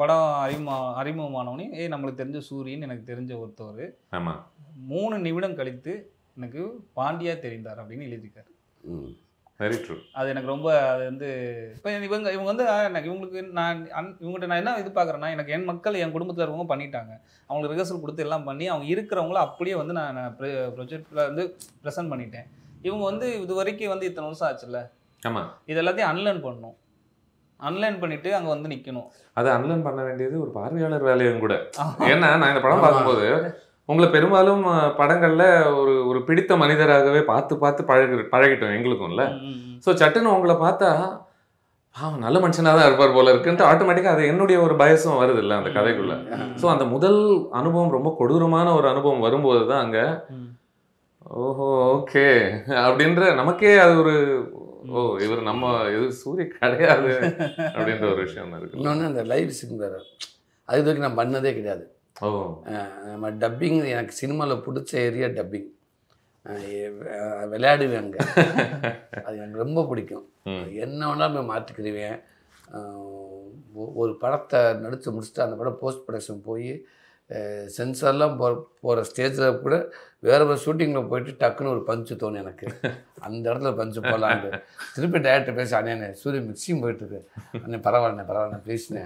படம் அறிமுகமானவனே நம்மளுக்கு தெரிஞ்ச சூரியன் எனக்கு தெரிஞ்ச ஒருத்தவர் 3 நிமிடம் கழித்து எனக்கு பாண்டியா தெரிந்தார் அப்படின்னு எழுதியிருக்காரு. Very true. அது எனக்கு ரொம்ப அது இப்போ இவங்க இவங்களுக்கு இவங்ககிட்ட நான் என்ன எதிர்பார்க்குறேன்னா, எனக்கு என் மக்கள் என் குடும்பத்தில் இருக்கவங்க பண்ணிட்டாங்க, அவங்களுக்கு ரிஹர்சல் கொடுத்து எல்லாம் பண்ணி அவங்க இருக்கிறவங்கள அப்படியே நான் ப்ரொஜெக்டில் ப்ரெசென்ட் பண்ணிட்டேன். இவங்க இது வரைக்கும் இத்தனை வருஷம் ஆச்சுல்ல, ஆமாம், இது எல்லாத்தையும் அன்லேர்ன் பண்ணணும். அன்லேர்ன் பண்ணிட்டு அங்கே நிற்கணும். அதை அன்லேர்ன் பண்ண வேண்டியது ஒரு பார்வையாளர் வேலையும் கூட. ஏன்னா நான் இந்த படம் பார்க்கும்போது உங்களை பெரும்பாலும் படங்கள்ல ஒரு பிடித்த மனிதராகவே பார்த்து பழகிட்டோம் எங்களுக்கும்ல. ஸோ சட்டுன்னு உங்களை பார்த்தா நல்ல மனுஷனாக தான் இருப்பார் போல இருக்குன்ட்டு ஆட்டோமேட்டிக்காக அது என்னுடைய ஒரு பயசும் வருது இல்லை அந்த கதைக்குள்ள. ஸோ அந்த முதல் அனுபவம் ரொம்ப கொடூரமான ஒரு அனுபவம் வரும்போது தான் அங்கே ஓஹோ ஓகே அப்படின்ற நமக்கே அது ஒரு இவர் நம்ம எது சூரிய கிடையாது அப்படின்ற ஒரு விஷயம் இருக்கு. இன்னொன்று அந்த லைவ் சிங் வேறு, அது வரைக்கும் நான் பண்ணதே கிடையாது. நம்ம டப்பிங் எனக்கு சினிமாவில் பிடிச்ச ஏரியா டப்பிங். விளையாடுவேங்க, அது எனக்கு ரொம்ப பிடிக்கும். என்ன வேணாலும் போய் மாற்றிக்கிடுவேன். ஒரு படத்தை நடித்து முடிச்சுட்டு அந்த படம் போஸ்ட் ப்ரொடக்ஷன் போய் சென்சார்லாம் போகிற ஸ்டேஜில் கூட வேறு ஒரு ஷூட்டிங்கில் போயிட்டு டக்குன்னு ஒரு பஞ்சு தோணும் எனக்கு, அந்த இடத்துல பஞ்சு போகலான்ட்டு. திருப்பி டேரக்டர் பேச, அண்ணே சூரிய மிக்சிங் போயிட்டுருக்கு, அண்ணே பரவாயில்ல ப்ளீஸ்ண்ணே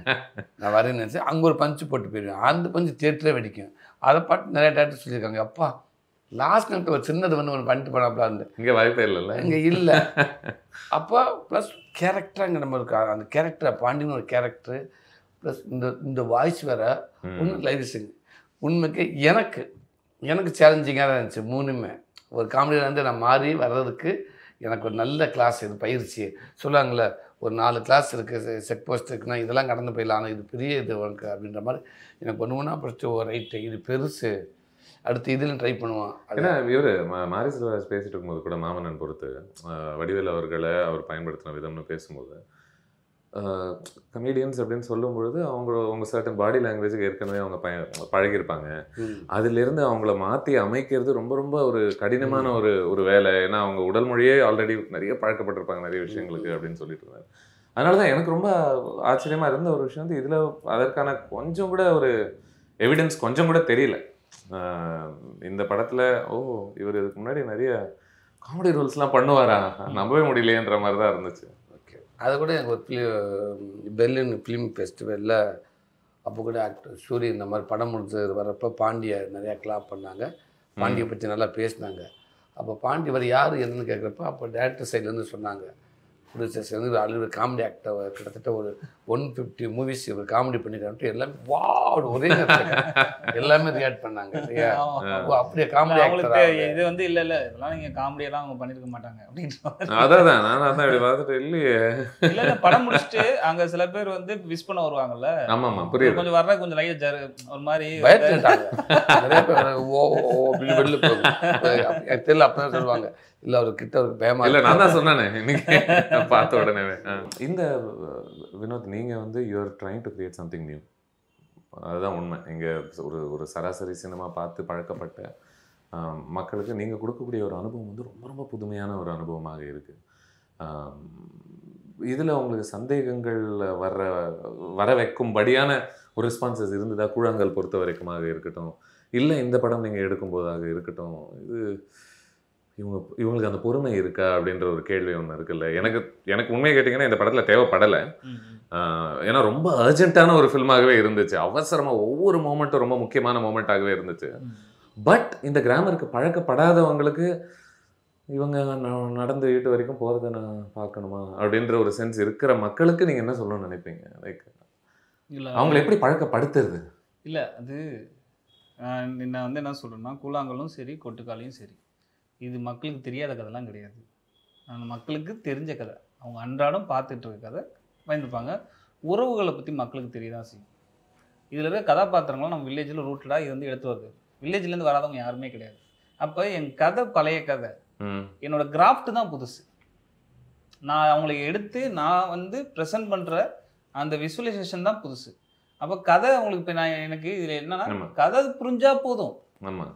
நான் வரேன்னு நினச்சி அங்கே ஒரு பஞ்சு போட்டு போயிடுவேன். அந்த பஞ்சு தியேட்டரே வெடிக்கும். அதை பாட்டு நிறைய டேரக்டர் சொல்லியிருக்காங்க, அப்பா லாஸ்ட் நேரத்தில் ஒரு சின்னது ஒன்று பண்ணிட்டு போனாப்லான்னு. இங்கே வாய்ப்பே இல்லைல்ல, இங்கே இல்லை. அப்போ ப்ளஸ் கேரக்டர் அங்கே நம்ம இருக்கா, அந்த கேரக்டரை பாண்டின்னு ஒரு கேரக்டரு ப்ளஸ் இந்த வாய்ஸ் வேறு ஒன்று லைவ் சிங். உண்மைக்கு எனக்கு சேலஞ்சிங்காக தான் இருந்துச்சு. 3மே ஒரு காமெடியிலேருந்து நான் மாறி வர்றதுக்கு எனக்கு ஒரு நல்ல கிளாஸ், இது பயிற்சி சொல்லுவாங்கள்ல, ஒரு 4 கிளாஸ் இருக்குது, செக் போஸ்ட் இருக்குன்னா இதெல்லாம் கடந்து போயிடலாம், ஆனால் இது பெரிய இது உனக்கு அப்படின்ற மாதிரி எனக்கு ஒன்று படிச்சு ரைட்டு இது பெருசு, அடுத்து இதில் ட்ரை பண்ணுவான். ஏன்னா இவர் மாரி செல்வராஜ் பேசிட்டு இருக்கும்போது கூட மாமன்னன் பொறுத்து வடிவேல் அவர்களை அவர் பயன்படுத்தின விதம்னு பேசும்போது கமெடியன்ஸ் அப்படின்னு சொல்லும் பொழுது அவங்க சர்டன் பாடி லாங்குவேஜுக்கு ஏற்கனவே அவங்க பழகியிருப்பாங்க. அதிலிருந்து அவங்கள மாற்றி அமைக்கிறது ரொம்ப ரொம்ப ஒரு கடினமான ஒரு வேலை. ஏன்னா அவங்க உடல் மொழியே ஆல்ரெடி நிறைய பழக்கப்பட்டிருப்பாங்க நிறைய விஷயங்களுக்கு அப்படின்னு சொல்லிட்டு இருந்தாங்க. அதனால தான் எனக்கு ரொம்ப ஆச்சரியமாக இருந்த ஒரு விஷயம் இதில் அதற்கான கொஞ்சம் கூட ஒரு எவிடன்ஸ் கொஞ்சம் கூட தெரியல. இந்த படத்தில் இவர் இதுக்கு முன்னாடி நிறைய காமெடி ரோல்ஸ்லாம் பண்ணுவாரா, நம்பவே முடியலையன்ற மாதிரி தான் இருந்துச்சு. அதை கூட எனக்கு ஒரு பெர்லின் ஃபிலிம் ஃபெஸ்டிவலில் அப்போ கூட ஆக்டர் சூரி இந்த மாதிரி படம் முடிஞ்சு வரப்போ பாண்டியை நிறையா கிளாப் பண்ணாங்க. பாண்டியை பற்றி நல்லா பேசினாங்க. அப்போ பாண்டி வர யார் என்னன்னு கேட்குறப்ப அப்போ டேரக்டர் சைட்லேருந்து சொன்னாங்க, ப்ரொடியூசர்ஸ் வந்து ஆல்ரெடி காமெடி ஆக்டர் கிட்டத்தட்ட ஒரு 150 மூவிஸ் இவர் காமெடி பண்ணிக்கிறான்ட்டு எல்லாமே ஒரே எல்லாமே ரியாக்ட் பண்ணாங்க. அப்படியே காமெடி ஆக்டர் இது வந்து இல்ல இதெல்லாம் நீங்க காமெடியெல்லாம் அவங்க பண்ணிருக்க மாட்டாங்க அப்படின்னு. அதான் நான் இப்படி பார்த்துட்டு இல்லையே. இல்ல படம் முடிச்சுட்டு அங்க சில பேர் வந்து விஷ் பண்ண வருவாங்கல்ல. ஆமா புரியுது. கொஞ்சம் வர்ற கொஞ்சம் லைட் ஒரு மாதிரி பயந்துட்டாங்க. நிறைய பேர் ஓ வெளில தெரியல அப்பதான் சொல்லுவாங்க, இல்லை அவர்கிட்ட ஒரு பயமா இல்லை. நான் தான் சொன்னேனே இன்னைக்கு பார்த்த உடனே. இந்த வினோத், நீங்கள் வந்து you're trying to create something new. அதுதான் உண்மை. இங்கே ஒரு சராசரி சினிமா பார்த்து பழக்கப்பட்ட மக்களுக்கு நீங்கள் கொடுக்கக்கூடிய ஒரு அனுபவம் வந்து ரொம்ப ரொம்ப புதுமையான ஒரு அனுபவமாக இருக்குது. இதில் உங்களுக்கு சந்தேகங்கள் வர வைக்கும்படியான ஒரு ரெஸ்பான்சஸ் இருந்ததா? கூழாங்கல் பொறுத்த வரைக்குமாக இருக்கட்டும், இல்லை இந்த படம் நீங்கள் எடுக்கும்போதாக இருக்கட்டும், இவங்களுக்கு அந்த பொறுமை இருக்கா அப்படின்ற ஒரு கேள்வி ஒன்று இருக்குல்ல. எனக்கு உண்மையை கேட்டிங்கன்னா இந்த படத்தில் தேவைப்படலை. ஏன்னா ரொம்ப அர்ஜென்ட்டான ஒரு ஃபில்மாகவே இருந்துச்சு. அவசரமாக ஒவ்வொரு மோமெண்ட்டும் ரொம்ப முக்கியமான மோமெண்ட்டாகவே இருந்துச்சு. பட் இந்த கிராமருக்கு பழக்கப்படாதவங்களுக்கு இவங்க நடந்து வீட்டு வரைக்கும் போகிறத நான் பார்க்கணுமா அப்படின்ற ஒரு சென்ஸ் இருக்கிற மக்களுக்கு நீங்கள் என்ன சொல்லணும்னு நினைப்பீங்க? லைக் அவங்களை எப்படி பழக்கப்படுத்துறது? இல்லை அது நான் வந்து என்ன சொல்கிறேன்னா, கூழாங்கல்லும் சரி கொட்டுக்காலையும் சரி, இது மக்களுக்கு தெரியாத கதைலாம் கிடையாது. மக்களுக்கு தெரிஞ்ச கதை, அவங்க அன்றாடம் பார்த்துட்டு இருக்க கதை பயந்துப்பாங்க. உறவுகளை பற்றி மக்களுக்கு தெரியதான் செய்யும். இதில் இருக்க கதாபாத்திரங்களும் நம்ம வில்லேஜில் ரூட்டடாக இது வந்து எடுத்து வருது. வில்லேஜ்லேருந்து வராதவங்க யாருமே கிடையாது. அப்போ என் கதை பழைய கதை, என்னோட கிராஃப்ட் தான் புதுசு. நான் அவங்களை எடுத்து நான் வந்து ப்ரெசென்ட் பண்ணுற அந்த விசுவலைசேஷன் தான் புதுசு. அப்போ கதை அவங்களுக்கு இப்போ எனக்கு இதில் என்னன்னா, கதை புரிஞ்சா போதும். ஆமாம்,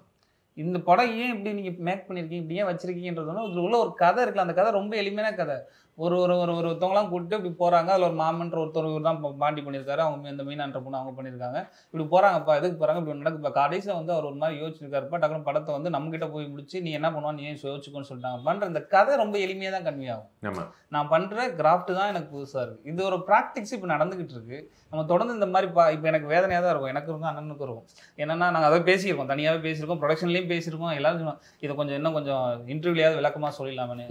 இந்த படம் ஏன் இப்படி நீங்கள் மேக் பண்ணியிருக்கீங்க, இப்படி ஏன் வச்சிருக்கீங்கன்றதுனா இதில் உள்ள ஒரு கதை இருக்குல்ல. அந்த கதை ரொம்ப எளிமையான கதை. ஒருத்தவங்களாம் கூப்பிட்டு இப்படி போகிறாங்க. அதில் ஒரு மாமன்ற ஒருத்தர் தான் பாண்டி பண்ணியிருக்காரு. அவங்க இந்த மீனான்ற பொண்ணு அவங்க பண்ணியிருக்காங்க. இப்படி போகிறாங்கப்பா, எதுக்கு போகிறாங்க, இப்படி நடக்குப்பா. கடைசியில் வந்து அவர் ஒரு மாதிரி யோசிச்சிருக்காருப்பா. டக்குனு படத்தை வந்து நம்மகிட்ட போய் முடிச்சு நீ என்ன பண்ணுவா, நீ ஏன் யோசிச்சுக்கோன்னு சொல்லிட்டாங்கப்பான்ற இந்த கதை ரொம்ப எளிமையாக தான் கன்வே ஆகும். நான் பண்ணுற கிராஃப்ட் தான் எனக்கு புதுசாக இருக்குது. இது ஒரு ப்ராக்டிக்ஸ் இப்போ நடந்துக்கிட்டு இருக்கு. நம்ம தொடர்ந்து இந்த மாதிரி இப்போ எனக்கு வேதனையாக தான் இருக்கும். எனக்கு இருக்கும், அண்ணனுக்கும் இருக்கும். என்னன்னா நாங்கள் அதை பேசியிருக்கோம், தனியாகவே பேசியிருக்கோம், ப்ரொடக்ஷன்லேயும் பேசியிருக்கோம். எல்லாரும் இதை கொஞ்சம் இன்னும் கொஞ்சம் இன்டர்வியூலையாவது விளக்கமாக சொல்லிடலாமே.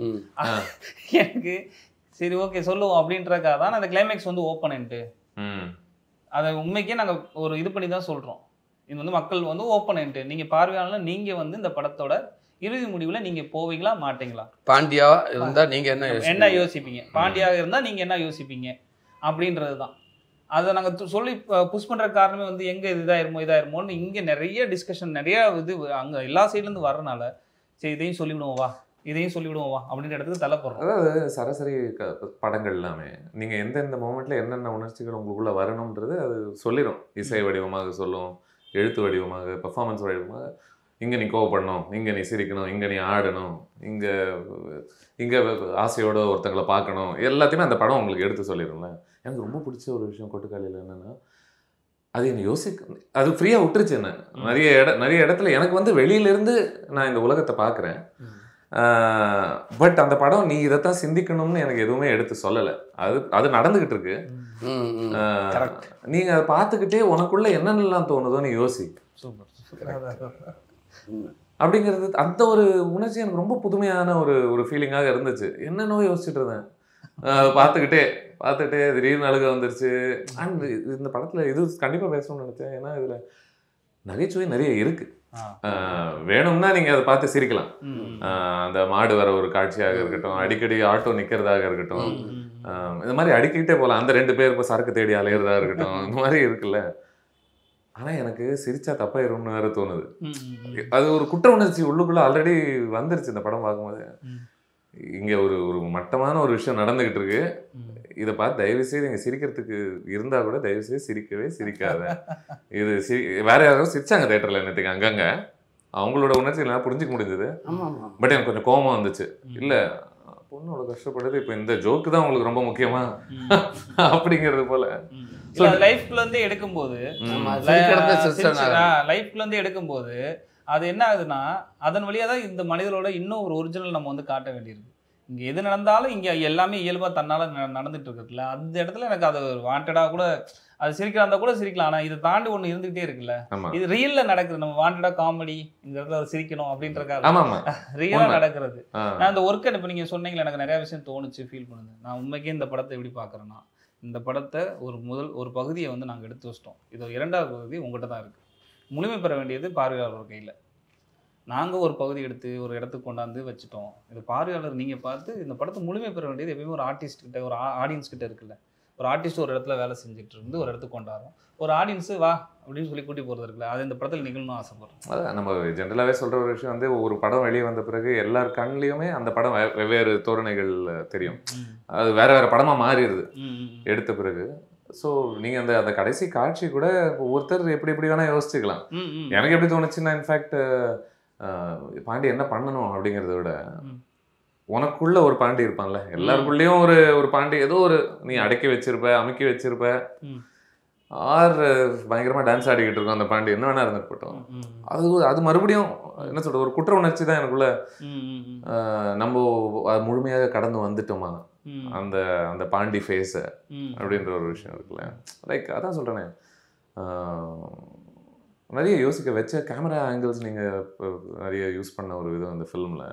எனக்கு சரி ஓகே சொல்லுவோம் அப்படின்றக்காக தான் அந்த கிளைமேக்ஸ் வந்து ஓப்பனன்ட்டு. அதை உண்மைக்கே நாங்கள் ஒரு இது பண்ணி தான் சொல்கிறோம். இது வந்து மக்கள் வந்து ஓப்பனன்ட்டு. நீங்கள் பார்வையாளர், நீங்கள் வந்து இந்த படத்தோட இறுதி முடிவில் நீங்கள் போவீங்களா மாட்டீங்களா? பாண்டியா இருந்தால் நீங்கள் என்ன யோசிப்பீங்க, பாண்டியாக இருந்தால் நீங்கள் என்ன யோசிப்பீங்க அப்படின்றது தான். அதை நாங்கள் சொல்லி புஷ் பண்ணுற காரணமே வந்து எங்கே இதாயிருமோன்னு இங்கே நிறைய டிஸ்கஷன், நிறைய இது அங்கே எல்லா சைட்லேருந்து வர்றனால சரி இதையும் சொல்லிவிடுவோம் வா அப்படின்ற இடத்துக்கு தள்ளப்படுறோம். அதாவது சராசரி படங்கள் எல்லாமே நீங்கள் எந்தெந்த மோமெண்ட்டில் என்னென்ன உணர்ச்சிகள் உங்களுக்குள்ளே வரணுன்றது அது சொல்லிடும். இசை வடிவமாக சொல்லும், எழுத்து வடிவமாக, பெர்ஃபார்மன்ஸ் வடிவமாக. இங்கே நீ கோவப்படணும், இங்கே நீ சிரிக்கணும், இங்கே நீ ஆடணும், இங்கே ஆசையோட ஒருத்தங்களை பார்க்கணும், எல்லாத்தையுமே அந்த படம் உங்களுக்கு எடுத்து சொல்லிடும்ல. எனக்கு ரொம்ப பிடிச்ச ஒரு விஷயம் கொட்டுக்காலியில் என்னென்னா, அது என்னை அது ஃப்ரீயாக விட்டுருச்சு. என்ன நிறைய இடத்துல எனக்கு வந்து வெளியிலேருந்து நான் இந்த உலகத்தை பார்க்குறேன். பட் அந்த படம் நீ இதைத்தான் சிந்திக்கணும்னு எனக்கு எதுவுமே எடுத்து சொல்லலை. அது நடந்துகிட்டு இருக்கு. நீங்க அதை பார்த்துக்கிட்டே உனக்குள்ள என்னென்னலாம் தோணுதோ நீ யோசி. அப்படிங்கிறது அந்த ஒரு உணர்ச்சி எனக்கு ரொம்ப புதுமையான ஒரு ஃபீலிங்காக இருந்துச்சு. என்னென்னோ யோசிச்சுட்டு இருந்தேன் பார்த்துக்கிட்டே திடீர்னு அழுக வந்துருச்சு. அண்ட் இந்த படத்துல இது கண்டிப்பா பேசணும்னு நினைச்சேன். ஏன்னா இதுல நகைச்சுவை நிறைய இருக்கு. வேணும்னா நீங்க அதை பார்த்து சிரிக்கலாம். அந்த மாடு வர ஒரு காட்சியாக இருக்கட்டும், அடிக்கடி ஆட்டோ நிக்கிறதாக இருக்கட்டும், இந்த மாதிரி அடிக்கிட்டே போகலாம். அந்த 2 பேர் இப்போ சரக்கு தேடி அலையிறதா இருக்கட்டும், இந்த மாதிரி இருக்குல்ல. ஆனா எனக்கு சிரிச்சா தப்பாயிரும்னு வேற தோணுது. அது ஒரு குற்ற உணர்ச்சி உள்ளுக்குள்ள ஆல்ரெடி வந்துருச்சு இந்த படம் பார்க்கும்போது. இங்க ஒரு மட்டமான ஒரு விஷயம் நடந்துகிட்டு இருக்கு. இதை பார்த்து தயவுசெய்து இங்கே சிரிக்கிறதுக்கு இருந்தா கூட தயவுசெய்து சிரிக்காத. இது வேற யாராவது சிரிச்சாங்க தேட்டரில் என்னத்துக்கு அங்கங்க, அவங்களோட உணர்ச்சி எல்லாம் புரிஞ்சுக்க முடிஞ்சது. பட் எனக்கு கொஞ்சம் கோபம் வந்துச்சு. இல்லை பொண்ணோட கஷ்டப்படுது, இப்போ இந்த ஜோக்கு தான் உங்களுக்கு ரொம்ப முக்கியமா அப்படிங்கிறது போல. லைஃப்ல இருந்து எடுக்கும்போது அது என்ன ஆகுதுன்னா, அதன் வழியாக தான் இந்த மனிதரோட இன்னும் ஒரு ஒரிஜினல் நம்ம வந்து காட்ட வேண்டியிருக்கு. இங்கே எது நடந்தாலும் இங்கே எல்லாமே இயல்பாக தன்னால் நடந்துட்டு இருக்குல்ல, அந்த இடத்துல எனக்கு அது வாண்டடாக கூட அது சிரிக்கிறா இருந்தால் கூட சிரிக்கலாம். ஆனால் இதை தாண்டி ஒன்று இருந்துகிட்டே இருக்குல்ல, இது ரியலில் நடக்குது. நம்ம வாண்டடாக காமெடி இந்த இடத்துல அதை சிரிக்கணும் அப்படின்றக்காக ரியலாக நடக்கிறது. நான் அந்த ஒர்க்கை இப்போ நீங்கள் சொன்னீங்களே, எனக்கு நிறையா விஷயம் தோணுச்சு, ஃபீல் பண்ணுது. நான் உண்மைக்கே இந்த படத்தை எப்படி பார்க்குறேன்னா, இந்த படத்தை ஒரு பகுதியை வந்து நாங்கள் எடுத்து வச்சிட்டோம். இது 2வது பகுதி உங்கள்கிட்ட தான் இருக்குது. முழுமை பெற வேண்டியது பார்வையாளர் கையில். நாங்கள் ஒரு பகுதி எடுத்து ஒரு இடத்துக்கு கொண்டாந்து வச்சுட்டோம். இது பார்வையாளர் நீங்கள் பார்த்து இந்த படத்தை முழுமை பெற வேண்டியது எப்பயுமே ஒரு ஆர்டிஸ்ட் கிட்ட, ஒரு ஆடியன்ஸ் கிட்ட இருக்குல்ல. ஒரு ஆர்டிஸ்ட் ஒரு இடத்துல வேலை செஞ்சுட்டு இருந்து ஒரு இடத்துக்கு கொண்டாடுறோம், ஒரு ஆடியன்ஸு வா அப்படின்னு சொல்லி கூட்டி போகிறது இருக்குல்ல, அது இந்த படத்தில் நிகழணும்னு ஆசைப்படுறோம். அதான் நம்ம ஜென்ரலாகவே சொல்கிற ஒரு விஷயம் வந்து, ஒரு படம் வெளியே வந்த பிறகு எல்லார் கண்லேயுமே அந்த படம் வெவ்வேறு தோரணைகள் தெரியும். அது வேற வேற படமாக மாறிடுது எடுத்த பிறகு. ஸோ நீங்கள் அந்த கடைசி காட்சி கூட ஒருத்தர் எப்படி வேணால் யோசிச்சுக்கலாம். எனக்கு எப்படி தோணுச்சுன்னா, இன்ஃபேக்ட் பாண்டி என்ன பண்ணணும் அப்படிங்கிறத விட, உனக்குள்ள ஒரு பாண்டி இருப்பான்ல, எல்லாருக்குள்ளேயும் ஒரு பாண்டி ஏதோ ஒரு நீ அடக்கி வச்சிருப்ப, அமுக்கி வச்சிருப்ப, ஆர் பயங்கரமாக டான்ஸ் ஆடிக்கிட்டு இருக்கோம் அந்த பாண்டி, என்ன வேணா இருந்துட்டு போட்டோம். அது மறுபடியும் என்ன சொல்றது, ஒரு குற்ற உணர்ச்சி தான் எனக்குள்ள. நம்ம முழுமையாக கடந்து வந்துட்டோமா அந்த பாண்டி ஃபேஸை அப்படின்ற ஒரு விஷயம் இருக்குல்ல. லைக் அதான் சொல்கிறேனே, நிறைய யோசிக்க வச்ச கேமரா ஆங்கிள்ஸ் நீங்கள் நிறைய யூஸ் பண்ண ஒரு விதம் அந்த ஃபிலிமில்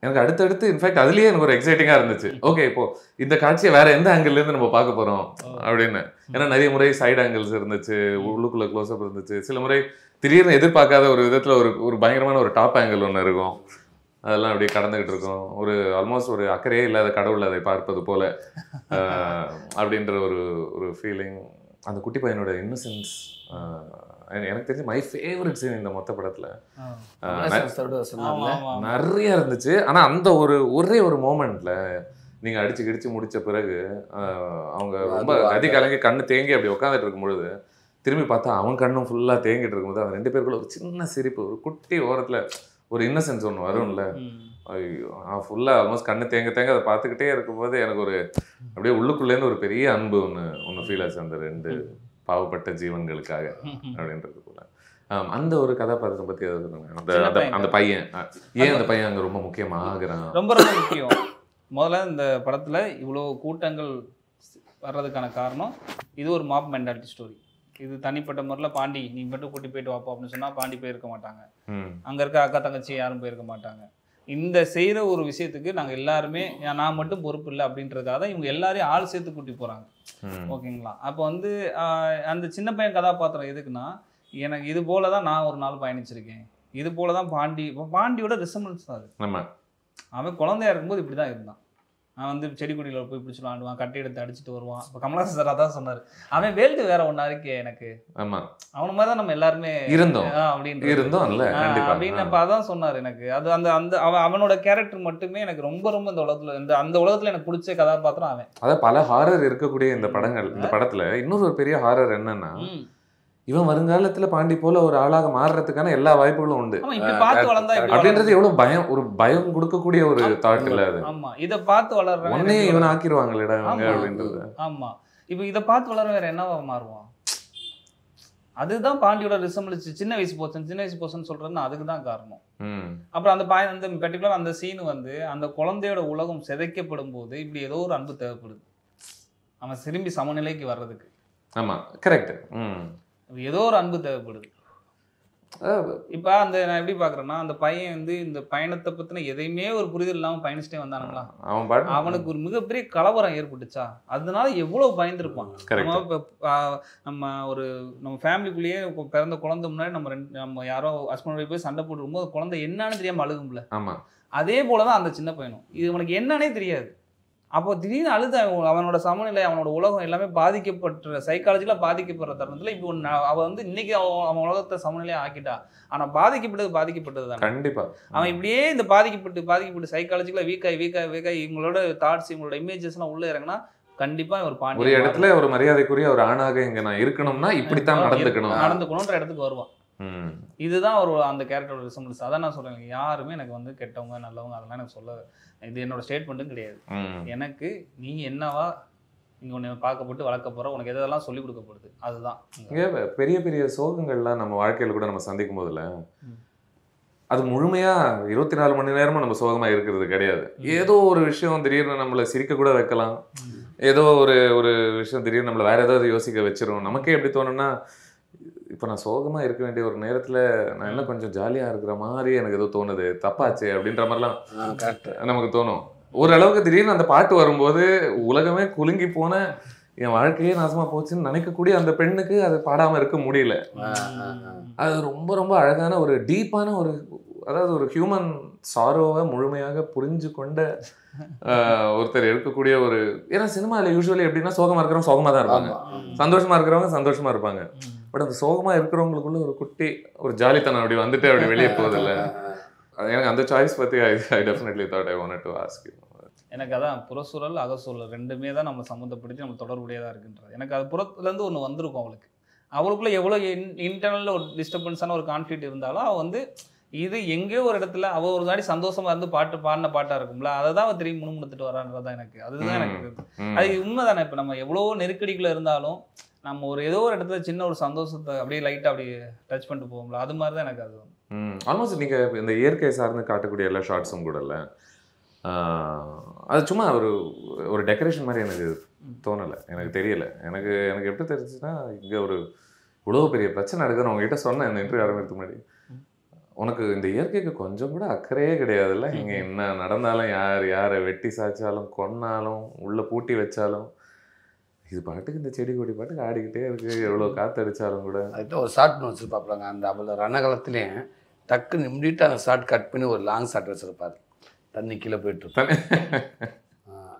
எனக்கு அடுத்தடுத்து இன்ஃபேக்ட் அதுலேயே எனக்கு ஒரு எக்ஸைட்டிங்காக இருந்துச்சு. ஓகே, இப்போ இந்த காட்சியை வேற எந்த ஆங்கிள்லேருந்து நம்ம பார்க்க போகிறோம் அப்படின்னு. ஏன்னா நிறைய முறை சைடு ஆங்கிள்ஸ் இருந்துச்சு, உள்ளுக்குள்ளே க்ளோஸ்அப் இருந்துச்சு, சில முறை திடீர்னு எதிர்பார்க்காத ஒரு விதத்தில் ஒரு பயங்கரமான ஒரு டாப் ஆங்கிள் ஒன்று இருக்கும், அதெல்லாம் அப்படியே கடந்துகிட்டு இருக்கும். ஒரு ஆல்மோஸ்ட் ஒரு அக்கறையே இல்லாத கடவுள் அதை பார்ப்பது போல அப்படின்ற ஒரு ஃபீலிங். அந்த குட்டி பையனோட இன்னசென்ஸ் எனக்கு தெரிஞ்சு மை ஃபேவரட் சீன் இந்த மொத்த படத்துல. நிறைய இருந்துச்சு. ஆனா அந்த ஒரே ஒரு மோமெண்ட்ல நீங்க அடிச்சு கிடிச்சு முடிச்ச பிறகு அவங்க ரொம்ப கதி கலங்கி கண்ணு தேங்கி அப்படி உட்காந்துட்டு இருக்கும் பொழுது திரும்பி பார்த்தா அவன் கண்ணும் ஃபுல்லா தேங்கிட்டு இருக்கும்போது அந்த 2 பேருக்குள்ள ஒரு சின்ன சிரிப்பு, ஒரு குட்டி ஓரத்துல ஒரு இன்னசென்ஸ் ஒன்று வரும்ல. ஐயோ, ஃபுல்லா ஆல்மோஸ்ட் கண்ணு தேங்க அதை பார்த்துக்கிட்டே இருக்கும்போது எனக்கு அப்படியே உள்ளுக்குள்ளேருந்து ஒரு பெரிய அன்பு ஒன்று ஃபீல் ஆச்சு அந்த 2 பாவப்பட்ட ஜீவன்களுக்காக அப்படின்றது போல. அந்த ஒரு கதாபாத்திரத்தை பத்தி அந்த பையன் ஏன் அந்த பையன் அங்க ரொம்ப முக்கியமாகிறான்? ரொம்ப ரொம்ப முக்கியம். முதல்ல இந்த படத்துல இவ்வளோ கூட்டங்கள் வர்றதுக்கான காரணம் இது ஒரு மாப் மென்டாலிட்டி ஸ்டோரி. இது தனிப்பட்ட முறையில் பாண்டி நீ மட்டும் கூட்டி போயிட்டு வாப்போம் அப்படின்னு சொன்னா பாண்டி போயிருக்க மாட்டாங்க, அங்க இருக்க அக்கா தங்கச்சி யாரும் போயிருக்க மாட்டாங்க. இந்த செய்கிற ஒரு விஷயத்துக்கு நாங்கள் எல்லாருமே நான் மட்டும் பொறுப்பு இல்லை அப்படின்றதுக்காக தான் இவங்க எல்லாரையும் ஆள் சேர்த்து கூட்டி போகிறாங்க. ஓகேங்களா? அப்போ வந்து அந்த சின்ன பையன் கதாபாத்திரம் எதுக்குன்னா, எனக்கு இது போல தான் நான் ஒரு நாள் பயணிச்சிருக்கேன், இது போல தான் பாண்டியோட ரிசம்பன்ஸ் தான் அது. அவன் குழந்தையா இருக்கும்போது இப்படி தான் இருந்தான். அவன் வந்து செடி கொடியில் போய் பிடிச்சி விளாண்டுவான், கட்டை எடுத்து அடிச்சுட்டு வருவான். இப்போ கமலஹாசன் சார் அதான் சொன்னார், அவன் வேல்டு வேற ஒன்றா இருக்கே எனக்கு. ஆமாம், அவன மாதிரி தான் நம்ம எல்லாருமே இருந்தோம் அப்படின்னு இப்போ அதான் சொன்னார் எனக்கு. அது அந்த அவனோட கேரக்டர் மட்டுமே எனக்கு ரொம்ப ரொம்ப இந்த உலகத்தில் அந்த உலகத்தில் எனக்கு பிடிச்ச கதாபாத்திரம் அவன். அதான் பல ஹாரர் இருக்கக்கூடிய இந்த படத்தில் இன்னொரு ஒரு பெரிய ஹாரர் என்னன்னா, இவன் வருங்காலத்துல பாண்டி போல ஒரு ஆளாக மாறுறதுக்கான எல்லா வாய்ப்புகளும் உண்டு அப்படின்றது எவ்வளவு ஒரு பயம் கொடுக்கக்கூடிய ஒரு தாட் இல்ல அது. ஆமா, இதை பார்த்து வளர்ற உடனே இவன் ஆக்கிடுவாங்கல்ல அப்படின்றது. ஆமா, இப்ப இதை பார்த்து வளர வேற என்னவா மாறுவான்? அதுதான் பாண்டியோட ரிசம்பிளன்ஸ். சின்ன வயசு போசன் சொல்றதுன்னா அதுக்கு தான் காரணம். அப்புறம் அந்த பர்டிகுலர் அந்த சீன் வந்து அந்த குழந்தையோட உலகம் சிதைக்கப்படும் போது இப்படி ஏதோ ஒரு அன்பு தேவைப்படுது அவன் திரும்பி சமநிலைக்கு வர்றதுக்கு. ஆமா, கரெக்ட். ஏதோ ஒரு அன்பு தேவைப்படுது. இப்ப அந்த நான் எப்படி பாக்குறேன்னா, அந்த பையன் வந்து இந்த பயணத்தை பத்தின எதையுமே ஒரு புரிதல் இல்லாம பயணிச்சுட்டே வந்தானுங்களா, அவனுக்கு ஒரு மிகப்பெரிய கலவரம் ஏற்பட்டுச்சா, அதனால எவ்வளவு பயந்துருப்பான். நம்ம ஃபேமிலிக்குள்ளேயே பிறந்த குழந்தை முன்னாடி நம்ம யாரோ ஹஸ்பண்ட் போய் சண்டை போட்டுருக்கும்போது குழந்தை என்னன்னு தெரியாம அழுகும்ல. அதே போலதான் அந்த சின்ன பையனும், இது உனக்கு என்னன்னே தெரியாது. அப்போ திடீர்னு அழுத அவனோட சமநிலை, அவனோட உலகம் எல்லாமே பாதிக்கப்பட்ட சைக்காலஜிக்கலாக பாதிக்கப்படுற தருணத்தில் இப்போ அவன் வந்து இன்னைக்கு அவன் உலகத்தை சமநிலையை ஆக்கிட்டா. ஆனால் பாதிக்கப்பட்டது தான் கண்டிப்பாக. அவன் இப்படியே இந்த பாதிக்கப்பட்டு சைக்காலஜிக்கலாக வீக்காய் இவங்களோட தாட்ஸ் இவங்களோட இமேஜஸ்லாம் உள்ளே இறங்கினா கண்டிப்பாக ஒரு பாண்டி ஒரு இடத்துல ஒரு மரியாதைக்குரிய ஒரு ஆணாக இங்கே நான் இருக்கணும்னா இப்படித்தான் நடந்துக்கணுன்ற இடத்துக்கு வருவான். இதுதான் ஒரு அந்த கேரக்டரோட ரிசம்பிளன்ஸ். அதான் நான் சொல்றேன், யாருமே எனக்கு வந்து கெட்டவங்க நல்லவங்க அதெல்லாம் எனக்கு சொல்ல, இது என்னோட ஸ்டேட்மெண்ட்டும் கிடையாது. எனக்கு நீ என்னவா இங்க உன்னை பார்க்கப்பட்டு வளர்க்க போற, உனக்கு எதெல்லாம் சொல்லிக் கொடுக்கப்படுது அதுதான். பெரிய பெரிய சோகங்கள்லாம் நம்ம வாழ்க்கையில கூட நம்ம சந்திக்கும் போதுல அது முழுமையாக 24 மணி நேரமும் நம்ம சோகமாக இருக்கிறது கிடையாது. ஏதோ ஒரு விஷயம் திடீர்னு நம்மளை சிரிக்க கூட வைக்கலாம். ஏதோ ஒரு ஒரு விஷயம் திடீர்னு நம்மளை வேற ஏதாவது யோசிக்க வச்சிரும். நமக்கே எப்படி தோணும்னா, இப்போ நான் சோகமாக இருக்க வேண்டிய ஒரு நேரத்தில் நான் என்ன கொஞ்சம் ஜாலியாக இருக்கிற மாதிரி எனக்கு ஏதோ தோணுது, தப்பாச்சு அப்படின்ற மாதிரிலாம் நமக்கு தோணும். ஓரளவுக்கு திடீர்னு அந்த பாட்டு வரும்போது உலகமே குலுங்கி போன என் வாழ்க்கையே நாசமா போச்சுன்னு நினைக்கக்கூடிய அந்த பெண்ணுக்கு அது பாடாமல் இருக்க முடியல. அது ரொம்ப ரொம்ப அழகான ஒரு டீப்பான ஒரு, அதாவது ஒரு ஹியூமன் சாரோவை முழுமையாக புரிஞ்சு கொண்ட ஒருத்தர் எடுக்கக்கூடிய ஒரு, ஏன்னா சினிமாவில் யூஸ்வலி எப்படின்னா சோகமாக இருக்கிறவங்க சோகமாக தான் இருப்பாங்க, சந்தோஷமா இருக்கிறவங்க சந்தோஷமா இருப்பாங்க. பட் அந்த சோகமாக இருக்கிறவங்களுக்குள்ள ஒரு குட்டி ஒரு ஜாலித்தனம் அப்படி வந்துட்டு அப்படி வெளியே போகுதில்ல. எனக்கு அந்த சாய்ஸ் பற்றி I definitely thought I wanted to ask you. எனக்கு அதான் புறச்சூழல் அகச்சூழல் ரெண்டுமே தான் நம்ம சம்மந்தப்படுத்தி நம்ம தொடர்புடையதாக இருக்குன்றது. எனக்கு அது புறத்துலேருந்து ஒன்று வந்திருக்கும் அவளுக்கு. அவளுக்குள்ளே எவ்வளோ இன்டர்னலில் ஒரு டிஸ்டர்பன்ஸான ஒரு கான்ஃப்ளிக்ட் இருந்தாலும் அவள் வந்து இது எங்கேயோ ஒரு இடத்துல அவள் ஒரு நாடி சந்தோஷமாக இருந்து பாடின பாட்டாக இருக்கும்ல, அதை தான் அவள் திரும்பி முணுமுணுத்துட்டு வரான்றது தான் எனக்கு. அதுதான் எனக்கு அது உண்மை தானே. இப்போ நம்ம எவ்வளோ நெருக்கடிக்குள்ளே இருந்தாலும் நம்ம ஒரு ஏதோ ஒரு இடத்துல சின்ன ஒரு சந்தோஷத்தை அப்படியே லைட்டாக அப்படியே டச் பண்ணிட்டு போவோம்ல, அது மாதிரி தான் எனக்கு அது. ஆல்மோஸ்ட் நீங்கள் இந்த இயற்கை சார்ந்து காட்டக்கூடிய எல்லா ஷார்ட்ஸும் கூட இல்லை, அது சும்மா ஒரு ஒரு டெக்கரேஷன் மாதிரி எனக்கு தோணலை, எனக்கு தெரியலை. எனக்கு எப்படி தெரிஞ்சுன்னா, இங்கே ஒரு இவ்வளோ பெரிய பிரச்சனை நடக்குதுன்னு உங்ககிட்ட சொன்னேன் இந்த இன்டர்வியூ ஆரம்பிக்கிறதுக்கு முன்னாடி. உனக்கு இந்த இயற்கைக்கு கொஞ்சம் கூட அக்கறையே கிடையாதுல்ல. இங்கே என்ன நடந்தாலும் யாரை வெட்டி சாய்ச்சாலும் கொன்னாலும் உள்ளே பூட்டி வச்சாலும் இது பாட்டுக்கு இந்த செடி கொடி பாட்டுக்கு ஆடிக்கிட்டே இருக்குது, எவ்வளோ காற்றடிச்சாலும் கூட. அதுக்கிட்ட ஒரு ஷார்ட் வச்சுருப்பாப்பிலாங்க. அந்த அவ்வளோ ரணகாலத்துலேயும் டக்குன்னு இம்மிடியட்டாக அந்த ஷார்ட் கட் பண்ணி ஒரு லாங் ஷார்ட் வச்சுருப்பாரு. தண்ணி கீழே போயிட்டு இருப்பாங்க.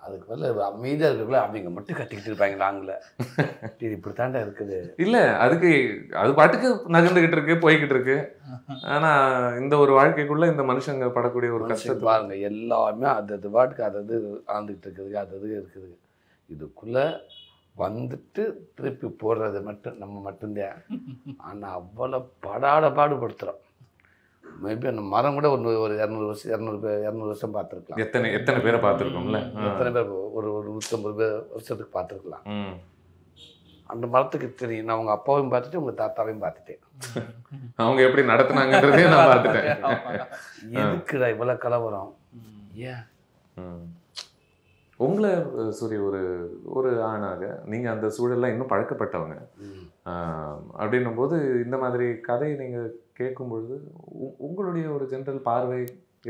அதுக்கு பதில் அமைதியாக இருக்குல்ல, அவங்க மட்டும் கட்டிக்கிட்டு இருப்பாங்க லாங்கில். இது இப்படி தாண்டா இருக்குது. இல்லை, அதுக்கு அது பாட்டுக்கு நகர்ந்துக்கிட்டு இருக்கு, போய்கிட்டு இருக்கு. ஆனால் இந்த ஒரு வாழ்க்கைக்குள்ளே இந்த மனுஷங்க படக்கூடிய ஒரு கஷ்டத்தை பாருங்க. எல்லாமே அது பாட்டுக்கு அது ஆழ்ந்துக்கிட்டு இருக்குது, அது இருக்குது. இதுக்குள்ளே வந்துட்டு திருப்பி போடுறது மட்டும் நம்ம மட்டும்தான். ஆனால் அவ்வளோ பாடுபடுத்துகிறோம். மேபி அந்த மரம் கூட ஒரு 200 வருஷம் பார்த்துருக்கலாம். எத்தனை பேரை பார்த்துருக்கோம்ல, எத்தனை பேர் ஒரு 150 வருஷத்துக்கு பார்த்துருக்கலாம். அந்த மரத்துக்கு தெரியும். நான் அவங்க அப்பாவையும் பார்த்துட்டு உங்கள் தாத்தாவையும் பார்த்துட்டேன். அவங்க எப்படி நடத்துனாங்கன்றதே நான் பார்த்துட்டேன். எதுக்குடா இவ்வளோ கலவரம்? ஏன் உங்களை சூரிய ஒரு ஆணாக நீங்கள் அந்த சூழல்லாம் இன்னும் பழக்கப்பட்டவங்க அப்படின்னும் போது இந்த மாதிரி கதையை நீங்கள் கேட்கும் பொழுது உங்களுடைய ஒரு ஜென்ரல் பார்வை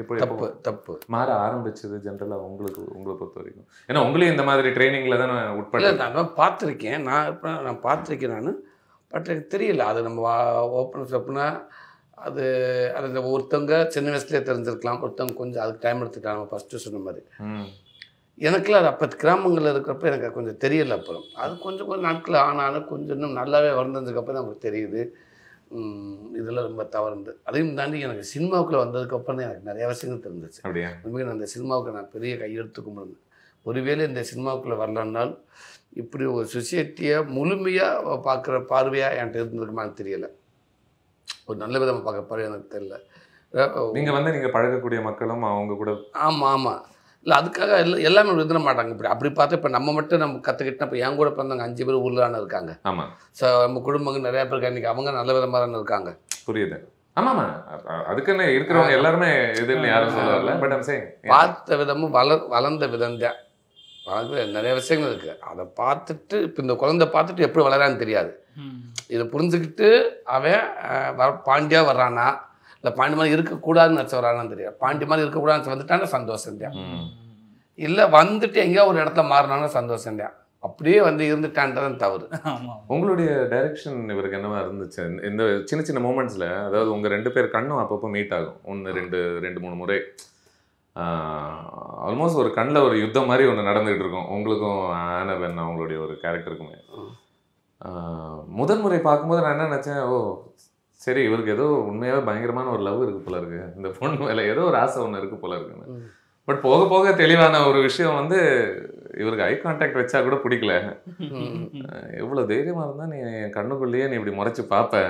எப்படி தப்பு மாற ஆரம்பிச்சது ஜென்ரலாக உங்களை பொறுத்த வரைக்கும்? ஏன்னா உங்களையும் இந்த மாதிரி ட்ரைனிங்கில் தான் நான் உட்பட நான் பார்த்துருக்கேன். நான் பார்த்துருக்கேன். பட் எனக்கு தெரியல. அது நம்ம ஓப்பனா அது அந்த ஒருத்தவங்க சின்ன வயசுலேயே தெரிஞ்சிருக்கலாம், ஒருத்தவங்க கொஞ்சம் அதுக்கு டைம் எடுத்துட்டாங்க. நம்ம ஃபஸ்ட்டு சொன்ன மாதிரி எனக்குலாம் அது அப்போ கிராமங்களில் இருக்கிறப்ப எனக்கு கொஞ்சம் தெரியலை. அப்புறம் அது கொஞ்சம் நாட்கள் ஆனாலும் கொஞ்சம் இன்னும் நல்லாவே வளர்ந்ததுக்கப்புறம் நமக்கு தெரியுது இதெல்லாம் ரொம்ப தவறுந்து. அதையும் தாண்டி எனக்கு சினிமாவுக்குள்ளே வந்ததுக்கப்புறம் தான் எனக்கு நிறைய விஷயங்கள் தெரிஞ்சிச்சு. உண்மையாக நான் அந்த சினிமாவுக்கு நான் பெரிய கையெழுத்து கும்பிடுவேன். ஒருவேளை இந்த சினிமாவுக்குள்ளே வரலன்னால் இப்படி ஒரு சொசைட்டியை முழுமையாக பார்க்குற பார்வையாக என்கிட்ட இருந்திருக்குமான்னு தெரியலை. ஒரு நல்ல விதமாக பார்க்குற பார்வை எனக்கு தெரியல. நீங்கள் பழகக்கூடிய மக்களும் அவங்க கூட ஆமாம் இல்லை அதுக்காக எல்லாமே இருந்துட மாட்டாங்க. அப்படி பார்த்தா இப்போ நம்ம மட்டும் நம்ம கற்றுக்கிட்டோம். இப்போ என் கூட பிறந்தவங்க 5 பேர் ஊரில் தானே இருக்காங்க. ஆமாம். ஸோ நம்ம குடும்பங்கள் நிறையா பேருக்கு அன்றைக்கி அவங்க நல்ல விதமாக தானே இருக்காங்க. புரியுது. ஆமாம்மா, அதுக்குன்னு இருக்கிறவங்க எல்லாருமே எதுன்னு யாரும் சொல்லல. பட் ஐம் சேயிங் பார்த்த விதமும் வளர்ந்த விதம் தான். வளர்ந்து நிறைய விஷயங்கள் இருக்குது. அதை பார்த்துட்டு இப்போ இந்த குழந்தை பார்த்துட்டு எப்படி வளரான்னு தெரியாது. இதை புரிஞ்சுக்கிட்டு அவன் பாண்டியாக வர்றானா இல்லை பாண்டி மாதிரி இருக்கக்கூடாதுன்னு நினச்சி வரானான்னு தெரியாது. பாண்டி மாதிரி இருக்கக்கூடாதுன்னு வந்துட்டானா சந்தோஷம் தான். இல்லை வந்துட்டு எங்கேயோ ஒரு இடத்துல மாறினானா சந்தோஷம் தான். அப்படியே வந்து இருந்துட்டான்றதான் தவறு. உங்களுடைய டைரக்ஷன் இவருக்கு என்னவா இருந்துச்சு இந்த சின்ன சின்ன மூமெண்ட்ஸில்? அதாவது உங்கள் 2 பேர் கண்ணும் அப்பப்போ மீட் ஆகும், 1 2 3 முறை. ஆல்மோஸ்ட் ஒரு கண்ணில் ஒரு யுத்தம் மாதிரி ஒன்று நடந்துகிட்டு இருக்கும் உங்களுக்கும் ஆனபென் அவங்களுடைய ஒரு கேரக்டருக்குமே. முதல் முறை பார்க்கும்போது நான் என்ன நினச்சேன், ஓ சரி இவருக்கு ஏதோ உண்மையாகவே பயங்கரமான ஒரு லவ் இருக்குது போல இருக்குது, இந்த பொண்ணு மேலே ஏதோ ஒரு ஆசை ஒன்று இருக்குது போல இருக்குன்னு. பட் போக போக தெளிவான ஒரு விஷயம் வந்து இவருக்கு ஐ கான்டாக்ட் வச்சா கூட பிடிக்கல. எவ்வளோ தைரியமாக இருந்தால் நீ என் கண்ணுக்குள்ளேயே நீ இப்படி முறைச்சி பார்ப்ப.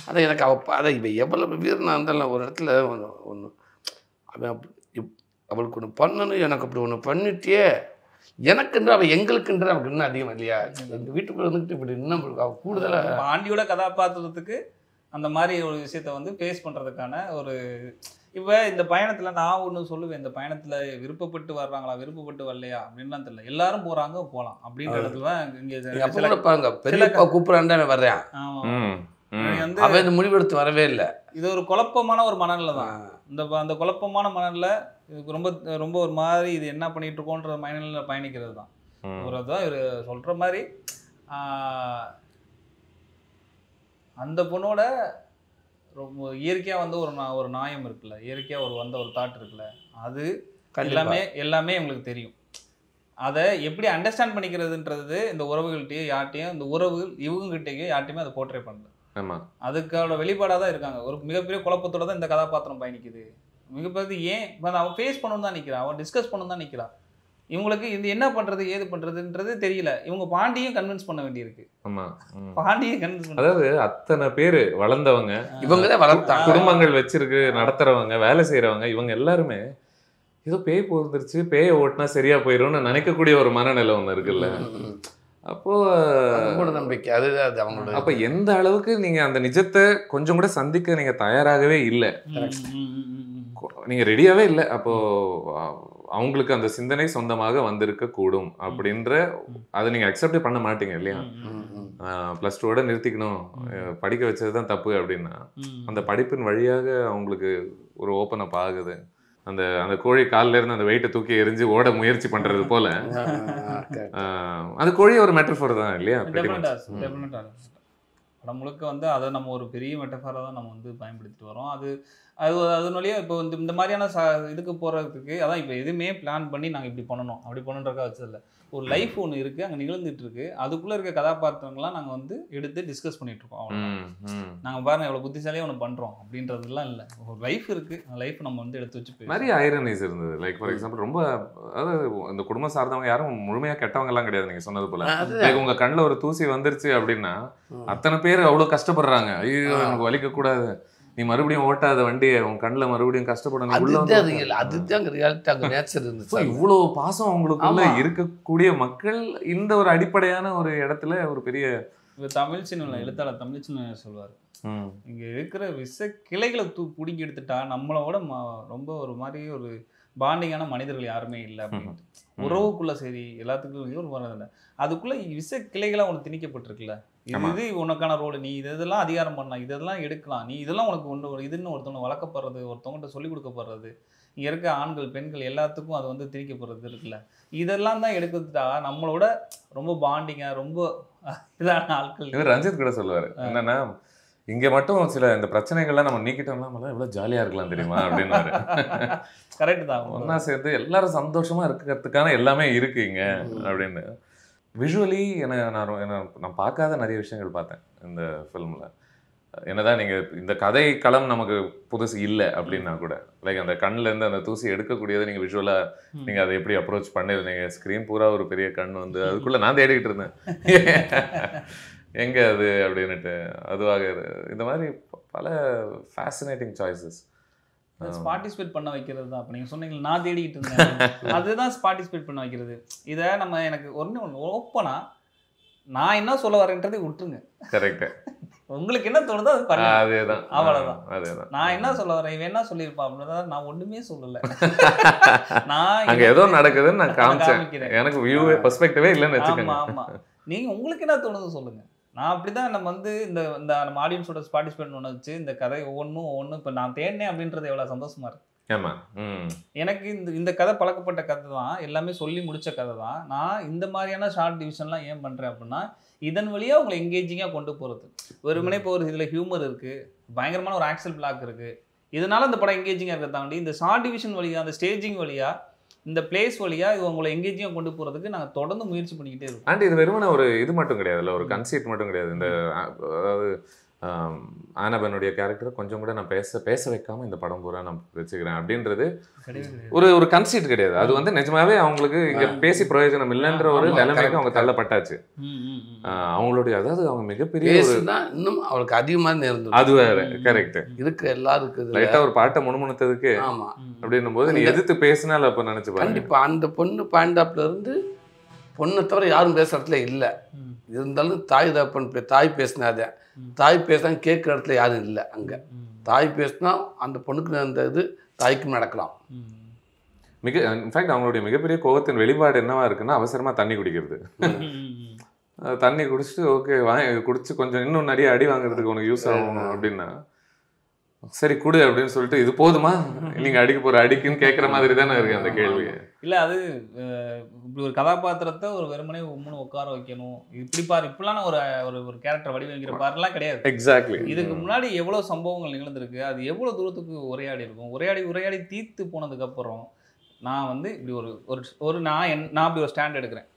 அதை எனக்கு அதை இப்போ எவ்வளோ வீரனாக இருந்தாலும் ஒரு இடத்துல ஒன்று அவன் அவளுக்கு ஒன்று பண்ணணும், எனக்கு அப்படி ஒன்று பண்ணிட்டே எனக்குன்ற அவள் எங்களுக்குன்ற அவளுக்கு இன்னும் அதிகம் இல்லையா? எங்கள் வீட்டுக்குள்ளே வந்துட்டு இப்படி இன்னும் அவள் கூடுதலாக ஆண்டியோட கதாபாத்திரத்துக்கு அந்த மாதிரி ஒரு விஷயத்த வந்து ஃபேஸ் பண்ணுறதுக்கான ஒரு இப்போ இந்த பயணத்தில் நான் ஒன்று சொல்லுவேன், இந்த பயணத்தில் விருப்பப்பட்டு வர்றாங்களா விருப்பப்பட்டு வரலையா அப்படின்லாம் தெரியல, எல்லாரும் போகிறாங்க போகலாம் அப்படின்ற இடத்துல தான் இங்கே அப்போ பாருங்க பெரியப்பா கூப்பிட்றான் வர்றேன், வந்து அவன் இந்த முடிவெடுத்து வரவே இல்லை. இது ஒரு குழப்பமான ஒரு மனநிலை தான். அந்த குழப்பமான மனநிலை இதுக்கு ரொம்ப ரொம்ப ஒரு மாதிரி இது என்ன பண்ணிட்டு இருக்கோன்ற மனநிலையில் பயணிக்கிறது தான். ஒரு அதான் இவர் சொல்கிற மாதிரி அந்த பொண்ணோட ரொம்ப இயற்கையாக வந்து ஒரு நியாயம் இருக்குல்ல, இயற்கையாக வந்த ஒரு தாட் இருக்குல்ல, அது எல்லாமே எங்களுக்கு தெரியும். அதை எப்படி அண்டர்ஸ்டாண்ட் பண்ணிக்கிறதுன்றது இந்த உறவுகள்கிட்டயோ யார்ட்டையும், இந்த உறவுகள் இவங்ககிட்டயோ யார்ட்டையுமே அதை போர்ட்ரே பண்ணல. அதுக்கான வெளிப்பாடாக தான் இருக்காங்க. ஒரு மிகப்பெரிய குழப்பத்தோட தான் இந்த கதாபாத்திரம் பயணிக்குது. மிகப்பெரிய ஏன் அவன் ஃபேஸ் பண்ணணும் தான் நிற்கிறான், அவன் டிஸ்கஸ் பண்ணணும் தான் நிற்கிறான். இவங்களுக்கு இது என்ன பண்றது ஏது பண்றதுன்றது தெரியல. இவங்க பாண்டியும் கன்வின்ஸ் பண்ண வேண்டியிருக்கு. பாண்டியும் கன்வின்ஸ் பண்ண, அதாவது அத்தனை பேரு வளர்ந்தவங்க, இவங்க தான் வளர்த்தாங்க, குடும்பங்கள் வச்சிருக்கு நடத்துறவங்க, வேலை செய்யறவங்க, இவங்க எல்லாருமே ஏதோ பேய் போந்துருச்சு, பேயை ஓட்டினா சரியா போயிடும்னு நினைக்கக்கூடிய ஒரு மனநிலை ஒண்ணு இருக்குல்ல. அப்போ மூட நம்பிக்கை அதுதான் அது அவங்களோட. அப்ப எந்த அளவுக்கு நீங்க அந்த நிஜத்தை கொஞ்சம் கூட சந்திக்க நீங்க தயாராகவே இல்லை, நீங்க ரெடியாவே இல்லை. அப்போ அவங்களுக்கு அந்த சிந்தனை சொந்தமாக வந்திருக்க கூடும் அப்படின்ற அதை நீங்க அக்செப்ட் பண்ண மாட்டீங்க இல்லையா. +2 நிறுத்திக்கணும், படிக்க வச்சதுதான் தப்பு அப்படின்னா அந்த படிப்பின் வழியாக அவங்களுக்கு ஒரு ஓப்பன் அப் ஆகுது. அந்த அந்த கோழி காலில இருந்து அந்த வெயிட்டை தூக்கி எரிஞ்சு ஓட முயற்சி பண்றது போல அந்த கோழி ஒரு மெட்டஃபோர் தான் இல்லையா. படம் முழுக்க வந்து அதை நம்ம ஒரு பெரிய மெட்டஃபோராக தான் நம்ம வந்து பயன்படுத்திட்டு வரோம். அதனாலேயே இப்போ இந்த மாதிரியான இதுக்கு போகிறதுக்கு அதான் இப்போ எதுவுமே பிளான் பண்ணி நாங்கள் இப்படி பண்ணணும் அப்படி பண்ணணுன்றக்கா வச்சதில்ல. ஒரு லைஃப் ஒன்று இருக்குது, அங்கே நிகழ்ந்துட்டு இருக்கு, அதுக்குள்ளே இருக்க கதாபாத்திரங்கள்லாம் நாங்கள் வந்து எடுத்து டிஸ்கஸ் பண்ணிட்டு இருக்கோம். அவ்வளோ நாங்கள் பாருங்கள் எவ்வளோ புத்திசாலியாக ஒன்று பண்ணுறோம் அப்படின்றதுலாம் இல்லை. ஒரு லைஃப் இருக்குது, அந்த லைஃப் நம்ம வந்து எடுத்து வச்சு நிறைய ஐரனைஸ் இருந்தது. லைக் ஃபார் எக்ஸாம்பிள் ரொம்ப அதாவது இந்த குடும்பம் சார்ந்தவங்க யாரும் முழுமையாக கெட்டவங்கலாம் கிடையாது. நீங்கள் சொன்னது போல லைக் உங்கள் கண்ணில் ஒரு தூசி வந்துருச்சு அப்படின்னா அத்தனை பேர் அவ்வளோ கஷ்டப்படுறாங்க. ஐயோ எனக்கு வலிக்க கூடாது, நீ மறுபடியும் ஓட்டாத வண்டியை உன் கண்ணில் மறுபடியும் கஷ்டப்படணும். இவ்வளோ பாசம் அவங்களுக்குள்ள இருக்கக்கூடிய மக்கள் இந்த ஒரு அடிப்படையான ஒரு இடத்துல ஒரு பெரிய தமிழ் சினிமா எழுத்தாளர் தமிழ் சினிமா சொல்வார், இங்க இருக்கிற விஷ கிளைகளை பிடிங்கி எடுத்துட்டா நம்மளோட ரொம்ப ஒரு மாதிரி ஒரு பாண்டிங்கான மனிதர்கள் யாருமே இல்லை அப்படின்ட்டு. உறவுக்குள்ள சரி எல்லாத்துக்கும் ஒரு வரதில்லை, அதுக்குள்ள விஷ கிளைகளா உனக்கு திணிக்கப்பட்டிருக்குல்ல, இது உனக்கான ரோடு, நீ இதெல்லாம் அதிகாரம் பண்ணலாம், இதெல்லாம் எடுக்கலாம், நீ இதெல்லாம் உனக்கு ஒன்று இதுன்னு ஒருத்தவங்க வளர்க்கப்படுறது, ஒருத்தவங்கள்ட்ட சொல்லிக் கொடுக்கப்படுறது, இங்கே இருக்க ஆண்கள் பெண்கள் எல்லாத்துக்கும் அது வந்து திணிக்கப்படுறது இருக்குல்ல, இதெல்லாம் தான் எடுத்துட்டா நம்மளோட ரொம்ப பாண்டிங்காக ரொம்ப இதான ஆட்கள். இவர் ரஞ்சித் கூட சொல்லுவார் என்னன்னா, இங்க மட்டும் சில இந்த பிரச்சனைகள்லாம் நம்ம நீக்கிட்டோம்னா நம்மளாம் எவ்வளவு ஜாலியா இருக்கலாம் தெரியுமா அப்படின்னு. கரெக்ட் தான், ஒன்னா சேர்ந்து எல்லாரும் சந்தோஷமா இருக்கிறதுக்கான எல்லாமே இருக்கு இங்க அப்படின்னு. விஷுவலி நான் பார்க்காத நிறைய விஷயங்கள் பார்த்தேன் இந்த ஃபிலிம்ல. என்னதான் நீங்க இந்த கதை களம் நமக்கு புதுசு இல்லை அப்படின்னா கூட லைக் அந்த கண்ணுல இருந்து அந்த தூசி எடுக்கக்கூடியதை நீங்க விஷுவலா நீங்க அதை எப்படி அப்ரோச் பண்ணிருந்தீங்க. ஸ்கிரீன் பூரா ஒரு பெரிய கண் வந்து அதுக்குள்ள நான் தேடிக்கிட்டு இருந்தேன் எங்க அது அப்படின்னுட்டு. அதுவாக இந்த மாதிரி பல ஃபேசினேட்டிங் சாய்ஸஸ் பார்ட்டிசிபேட் பண்ண வைக்கிறது தான். அப்போ நீங்கள் சொன்னீங்க நான் தேடிக்கிட்டு இருந்தேன், அதுதான் பார்ட்டிசிபேட் பண்ண வைக்கிறது. இதை நம்ம எனக்கு ஒன்று ஓப்பனா நான் என்ன சொல்ல வரேன்றதை விட்டுருங்க. கரெக்ட், உங்களுக்கு என்ன தோணுதோ அது பண்ணு, அதேதான் அவ்வளவுதான். நான் என்ன சொல்ல வரேன், இவன் என்ன சொல்லியிருப்பான் அப்படின்றத நான் ஒண்ணுமே சொல்லல. நான் அங்க ஏதோ நடக்குதுன்னு நான் காமிக்கிறேன், எனக்கு வியூவே பெர்ஸ்பெக்டிவே இல்லைன்னு வச்சுக்கோங்க. ஆமா நீங்க உங்களுக்கு என்ன தோணுது சொல்லுங்க. நான் அப்படிதான் நம்ம வந்து இந்த நம்ம ஆடியன்ஸோட பார்ட்டிசிபேட் பண்ண வச்சு இந்த கதை ஒவ்வொன்றும் இப்போ நான் தேடினேன் அப்படின்றது எவ்வளவு சந்தோஷமா இருக்கு. எனக்கு இந்த கதை பழக்கப்பட்ட கதை தான், எல்லாமே சொல்லி முடிச்ச கதை தான். நான் இந்த மாதிரியான ஷார்ட் டிவிஷன்லாம் ஏன் பண்றேன் அப்படின்னா இதன் வழியா உங்களை எங்கேஜிங்காக கொண்டு போறது. வெறுமனே இப்போ ஒரு இதுல ஹியூமர் இருக்கு, பயங்கரமான ஒரு ஆக்ஷன் பிளாக் இருக்கு, இதனால இந்த படம் எங்கேஜிங்காக இருக்க தாண்டி இந்த ஷார்ட் டிவிஷன் வழியா அந்த ஸ்டேஜிங் வழியா இந்த பிளேஸ் வழியா இது உங்களை எங்கேஜிங்காக கொண்டு போறதுக்கு நாங்கள் தொடர்ந்து முயற்சி பண்ணிக்கிட்டே இருக்கோம். அண்ட் இது வெறுமனே ஒரு இது மட்டும் கிடையாது, இல்லை ஒரு கன்சீட் மட்டும் கிடையாது. இந்த அதாவது ஆனபனுடைய கேரக்டரை கொஞ்சம் கூட நான் பேச வைக்காம இந்த படம் பூரா நான் வச்சுக்கிறேன் அப்படின்றது ஒரு கன்சீட் கிடையாது. அது வந்து நிஜமாவே அவங்களுக்கு இங்க பேசி பிரயோஜனம் இல்லைன்ற ஒரு நிலைமைக்கு அவங்க தள்ளப்பட்டாச்சு. அவங்களுடைய அதாவது அவங்க மிகப்பெரிய இன்னும் அவளுக்கு அதிகமா நேர்ந்து அது வேற கரெக்ட் இருக்கு. எல்லாருக்கும் லைட்டா ஒரு பாட்டை முணுமுணுத்ததுக்கு அப்படின்னும் போது நீ எதிர்த்து பேசினால அப்ப நினைச்சு கண்டிப்பா அந்த பொண்ணு பாயிண்டாப்ல இருந்து பொண்ணை தவிர யாரும் பேசுறதுல இல்லை. இருந்தாலும் தாய் பேசினாதே, தாய் பேசினா கேட்குற இடத்துல யாரும் இல்லை. அங்கே தாய் பேசினா அந்த பொண்ணுக்கு அந்த இது தாய்க்கும் நடக்கலாம். இன்ஃபேக்ட் அவங்களுடைய மிகப்பெரிய கோபத்தின் வெளிப்பாடு என்னவா இருக்குன்னா அவசரமா தண்ணி குடிக்கிறது. தண்ணி குடிச்சிட்டு ஓகே குடிச்சு கொஞ்சம் இன்னும் நிறைய அடி வாங்குறதுக்கு உனக்கு யூஸ் ஆகும் அப்படின்னா சரி குடு அப்படின்னு சொல்லிட்டு இது போதுமா நீங்க அடிக்க போற அடிக்குன்னு கேட்குற மாதிரி தானே இருக்கு அந்த கேள்வி. இல்லை அது இப்படி ஒரு கதாபாத்திரத்தை ஒரு வெறுமனே உம்முன்னு உட்கார வைக்கணும், இப்படி பாரு இப்படிலாம் ஒரு ஒரு கேரக்டர் வடிவமைக்கிற பாருலாம் கிடையாது. எக்ஸாக்ட்லி. இதுக்கு முன்னாடி எவ்வளோ சம்பவங்கள் நிகழ்ந்திருக்கு, அது எவ்வளோ தூரத்துக்கு உரையாடி இருக்கும். உரையாடி தீர்த்து போனதுக்கப்புறம் நான் வந்து இப்படி ஒரு நான் அப்படி ஒரு ஸ்டாண்ட் எடுக்கிறேன்.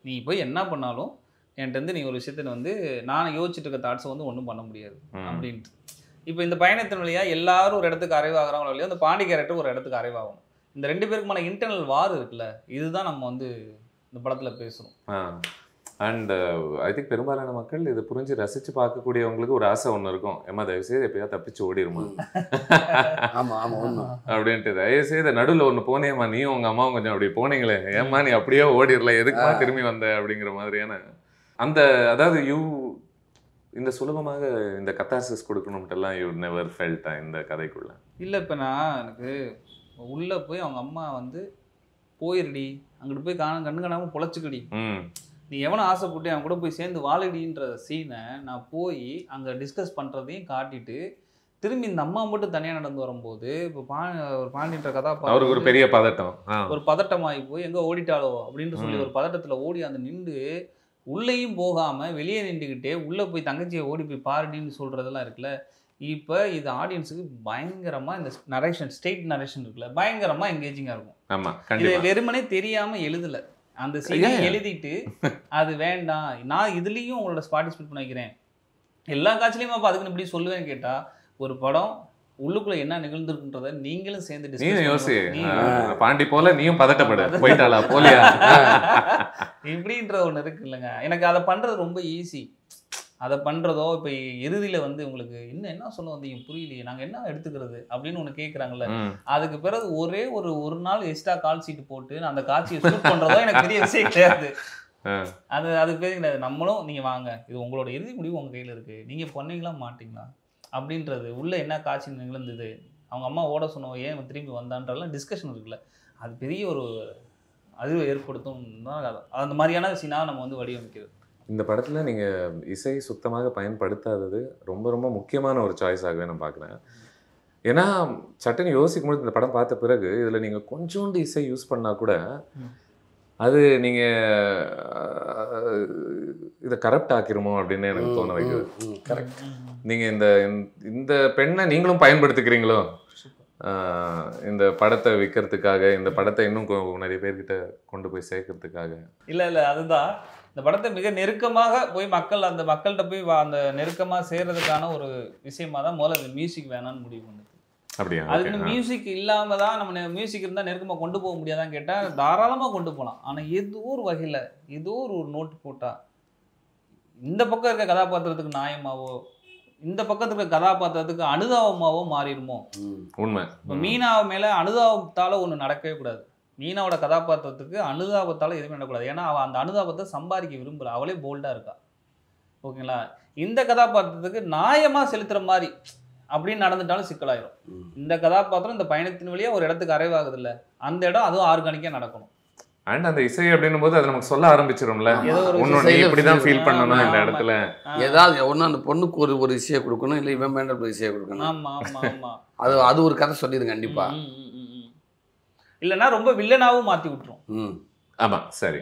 நீ போய் என்ன பண்ணாலும் என்கிட்ட நீ ஒரு விஷயத்த வந்து நான் யோசிச்சுட்டு இருக்க தாட்ஸை வந்து ஒன்றும் பண்ண முடியாது அப்படின்ட்டு. இப்போ இந்த பயணத்தின் வழியாக எல்லாரும் ஒரு இடத்துக்கு அரைவாகிறாங்களோ இல்லையோ, அந்த பாண்டி கேரக்டர் ஒரு இடத்துக்கு அரைவாகும். இந்த 2 பேருக்குமான இன்டர்னல் வார் இருக்குல்ல, இதுதான் நம்ம வந்து இந்த படத்தில் பேசுகிறோம். அண்ட் ஐ திங்க் பெரும்பாலான மக்கள் இதை புரிஞ்சு ரசித்து பார்க்கக்கூடியவங்களுக்கு ஒரு ஆசை ஒன்று இருக்கும், ஏமா தயவுசெய்து எப்பயாவது தப்பிச்சு ஓடிடுமா அப்படின்ட்டு. தயவுசெய்து நடுவில் ஒன்று போனேம்மா, நீயும் உங்கள் அம்மாவும் கொஞ்சம் அப்படி போனீங்களே, ஏம்மா நீ அப்படியே ஓடிடல, எதுக்குமா திரும்பி வந்த அப்படிங்கிற மாதிரியான அந்த அதாவது இந்த சுலபமாக இந்த கத்தாசிஸ் கொடுக்கணும்ட்டெல்லாம் யூ நெவர் ஃபெல்ட்டா இந்த கதைக்குள்ள? இல்லை, இப்போ எனக்கு உள்ளே போய் அவங்க அம்மா வந்து போயிருடி, அங்கிட்டு போய் கண்ணு காணாமல் பொழைச்சிக்கடி, நீ எவனை ஆசைப்பட்டு அவன் கூட போய் சேர்ந்து வாழடின்ற சீனை நான் போய் அங்கே டிஸ்கஸ் பண்ணுறதையும் காட்டிட்டு திரும்பி இந்த அம்மா மட்டும் தனியாக நடந்து வரும்போது இப்போ ஒரு பாண்டின்ற கதாபாத்திரம் அவருக்கு ஒரு பெரிய பதட்டம், ஒரு பதட்டமாகி போய் எங்கே ஓடிட்டாலோ அப்படின்ட்டு சொல்லி ஒரு பதட்டத்தில் ஓடி அந்த நின்று உள்ளேயும் போகாமல் வெளியே நின்றுக்கிட்டே உள்ளே போய் தங்கச்சியை ஓடி போய் பாருடின்னு சொல்கிறதெல்லாம் இருக்குல்ல. இப்போ இது ஆடியன்ஸுக்கு பயங்கரமாக இந்த நரேஷன் ஸ்டேட் நரேஷன் இருக்குல்ல பயங்கரமாக என்கேஜிங்காக இருக்கும். ஆமாம், இது வெறுமனே தெரியாமல் எழுதலை, அந்த சீனை எழுதிட்டு அது வேண்டாம் நான் இதுலேயும் உங்களோட பார்ட்டிசிபேட் பண்ண வைக்கிறேன் எல்லா காட்சிலையும். அப்போ அதுக்குன்னு இப்படி சொல்லுவேன்னு கேட்டால் ஒரு படம் உள்ளுக்குள்ள என்ன நிகழ்ந்துருக்குன்றத நீங்களும் சேர்ந்து யோசி. பாண்டி போல நீயும் பதட்டப்பட போயிட்டாளா போலியா இப்படின்ற ஒன்று இருக்கு இல்லைங்க. எனக்கு அதை பண்றது ரொம்ப ஈஸி. அதை பண்றதோ இப்போ இறுதியில் வந்து உங்களுக்கு இன்னும் என்ன சொல்ல வந்தீங்க புரியலையே, நாங்கள் என்ன எடுத்துக்கிறது அப்படின்னு ஒன்று கேட்குறாங்கல்ல. அதுக்கு பிறகு ஒரு நாள் எக்ஸ்ட்ரா கால் சீட்டு போட்டு நான் அந்த காட்சியை ஷூட் பண்ணுறதோ எனக்கு பெரிய விஷயம் கிடையாது. அதுக்கு பேர் கிடையாது. நம்மளும் நீங்கள் வாங்க, இது உங்களோட இறுதி முடிவு உங்கள் கையில் இருக்குது, நீங்கள் பண்ணீங்களா மாட்டிங்களா அப்படின்றது, உள்ளே என்ன காட்சி நிகழ்ந்தது, அவங்க அம்மா ஓட சொன்னோம் ஏன் திரும்பி வந்தான்றலாம் டிஸ்கஷன் இருக்குல்ல, அது பெரிய ஒரு அதிர்வு ஏற்படுத்தும் தான் அந்த மாதிரியான சீனாக நம்ம வந்து வடிவமைக்கிறது. இந்த படத்தில் நீங்கள் இசை சுத்தமாக பயன்படுத்தாதது ரொம்ப ரொம்ப முக்கியமான ஒரு சாய்ஸாகவே நான் பார்க்குறேன். ஏன்னா சட்டுன்னு யோசிக்கும்போது இந்த படம் பார்த்த பிறகு இதில் நீங்கள் கொஞ்சோண்டு இசை யூஸ் பண்ணால் கூட அது நீங்கள் இதை கரப்ட் ஆக்கிருமோ அப்படின்னு எனக்கு தோண வைக்குது. கரெக்ட். நீங்கள் இந்த பெண்ணை நீங்களும் பயன்படுத்திக்கிறீங்களோ இந்த படத்தை விற்கிறதுக்காக, இந்த படத்தை இன்னும் நிறைய பேர்கிட்ட கொண்டு போய் சேர்க்கறதுக்காக? இல்லை அதுதான் இந்த படத்தை மிக நெருக்கமாக போய் அந்த மக்கள்கிட்ட போய் அந்த நெருக்கமாக சேர்றதுக்கான ஒரு விஷயமா தான் முதல்ல மியூசிக் வேணான்னு முடிவு பண்ணுது. அப்படியா? அதுக்கு மியூசிக் இல்லாமல் தான் நம்ம மியூசிக் இருந்தால் நெருக்கமாக கொண்டு போக முடியாதான்னு கேட்டால் தாராளமாக கொண்டு போகலாம். ஆனால் ஏதோ ஒரு வகையில் ஏதோ ஒரு நோட்டு போட்டால் இந்த பக்கம் இருக்க கதாபாத்திரத்துக்கு நியாயமாவோ இந்த பக்கத்துக்கு கதாபாத்திரத்துக்கு அனுதாபமாவோ மாறிடுமோ? உண்மை. இப்போ மீனாவை மேலே அனுதாபத்தால் ஒன்று நடக்கவே கூடாது. மீனாவோட கதாபாத்திரத்துக்கு அனுதாபத்தால் எதுவுமே நடக்கூடாது. ஏன்னா அவள் அந்த அனுதாபத்தை சம்பாதிக்க விரும்பல, அவளே போல்டாக இருக்கா. ஓகேங்களா? இந்த கதாபாத்திரத்துக்கு நியாயமாக செலுத்துகிற மாதிரி அப்படின்னு நடந்துட்டாலும் சிக்கலாயிரும். இந்த கதாபாத்திரம் இந்த பயணத்தின் வழியாக ஒரு இடத்துக்கு அரைவாகுது இல்லை, அந்த இடம் அதுவும் ஆர்கானிக்காக நடக்கணும். அண்ட் அந்த இசை அப்படின்னும் போது அது நமக்கு சொல்ல ஆரம்பிச்சிடும்ல, இப்படிதான் ஃபீல் பண்ணணும் இந்த இடத்துல. ஏதாவது ஒன்று அந்த பொண்ணுக்கு ஒரு இசையை கொடுக்கணும், இல்லை இவன் மேல ஒரு இசையை கொடுக்கணும். அது ஒரு கதை சொல்லிடுங்க கண்டிப்பா. இல்லைன்னா ரொம்ப வில்லனாவும் மாற்றி விட்டுரும். ஆமாம், சரி.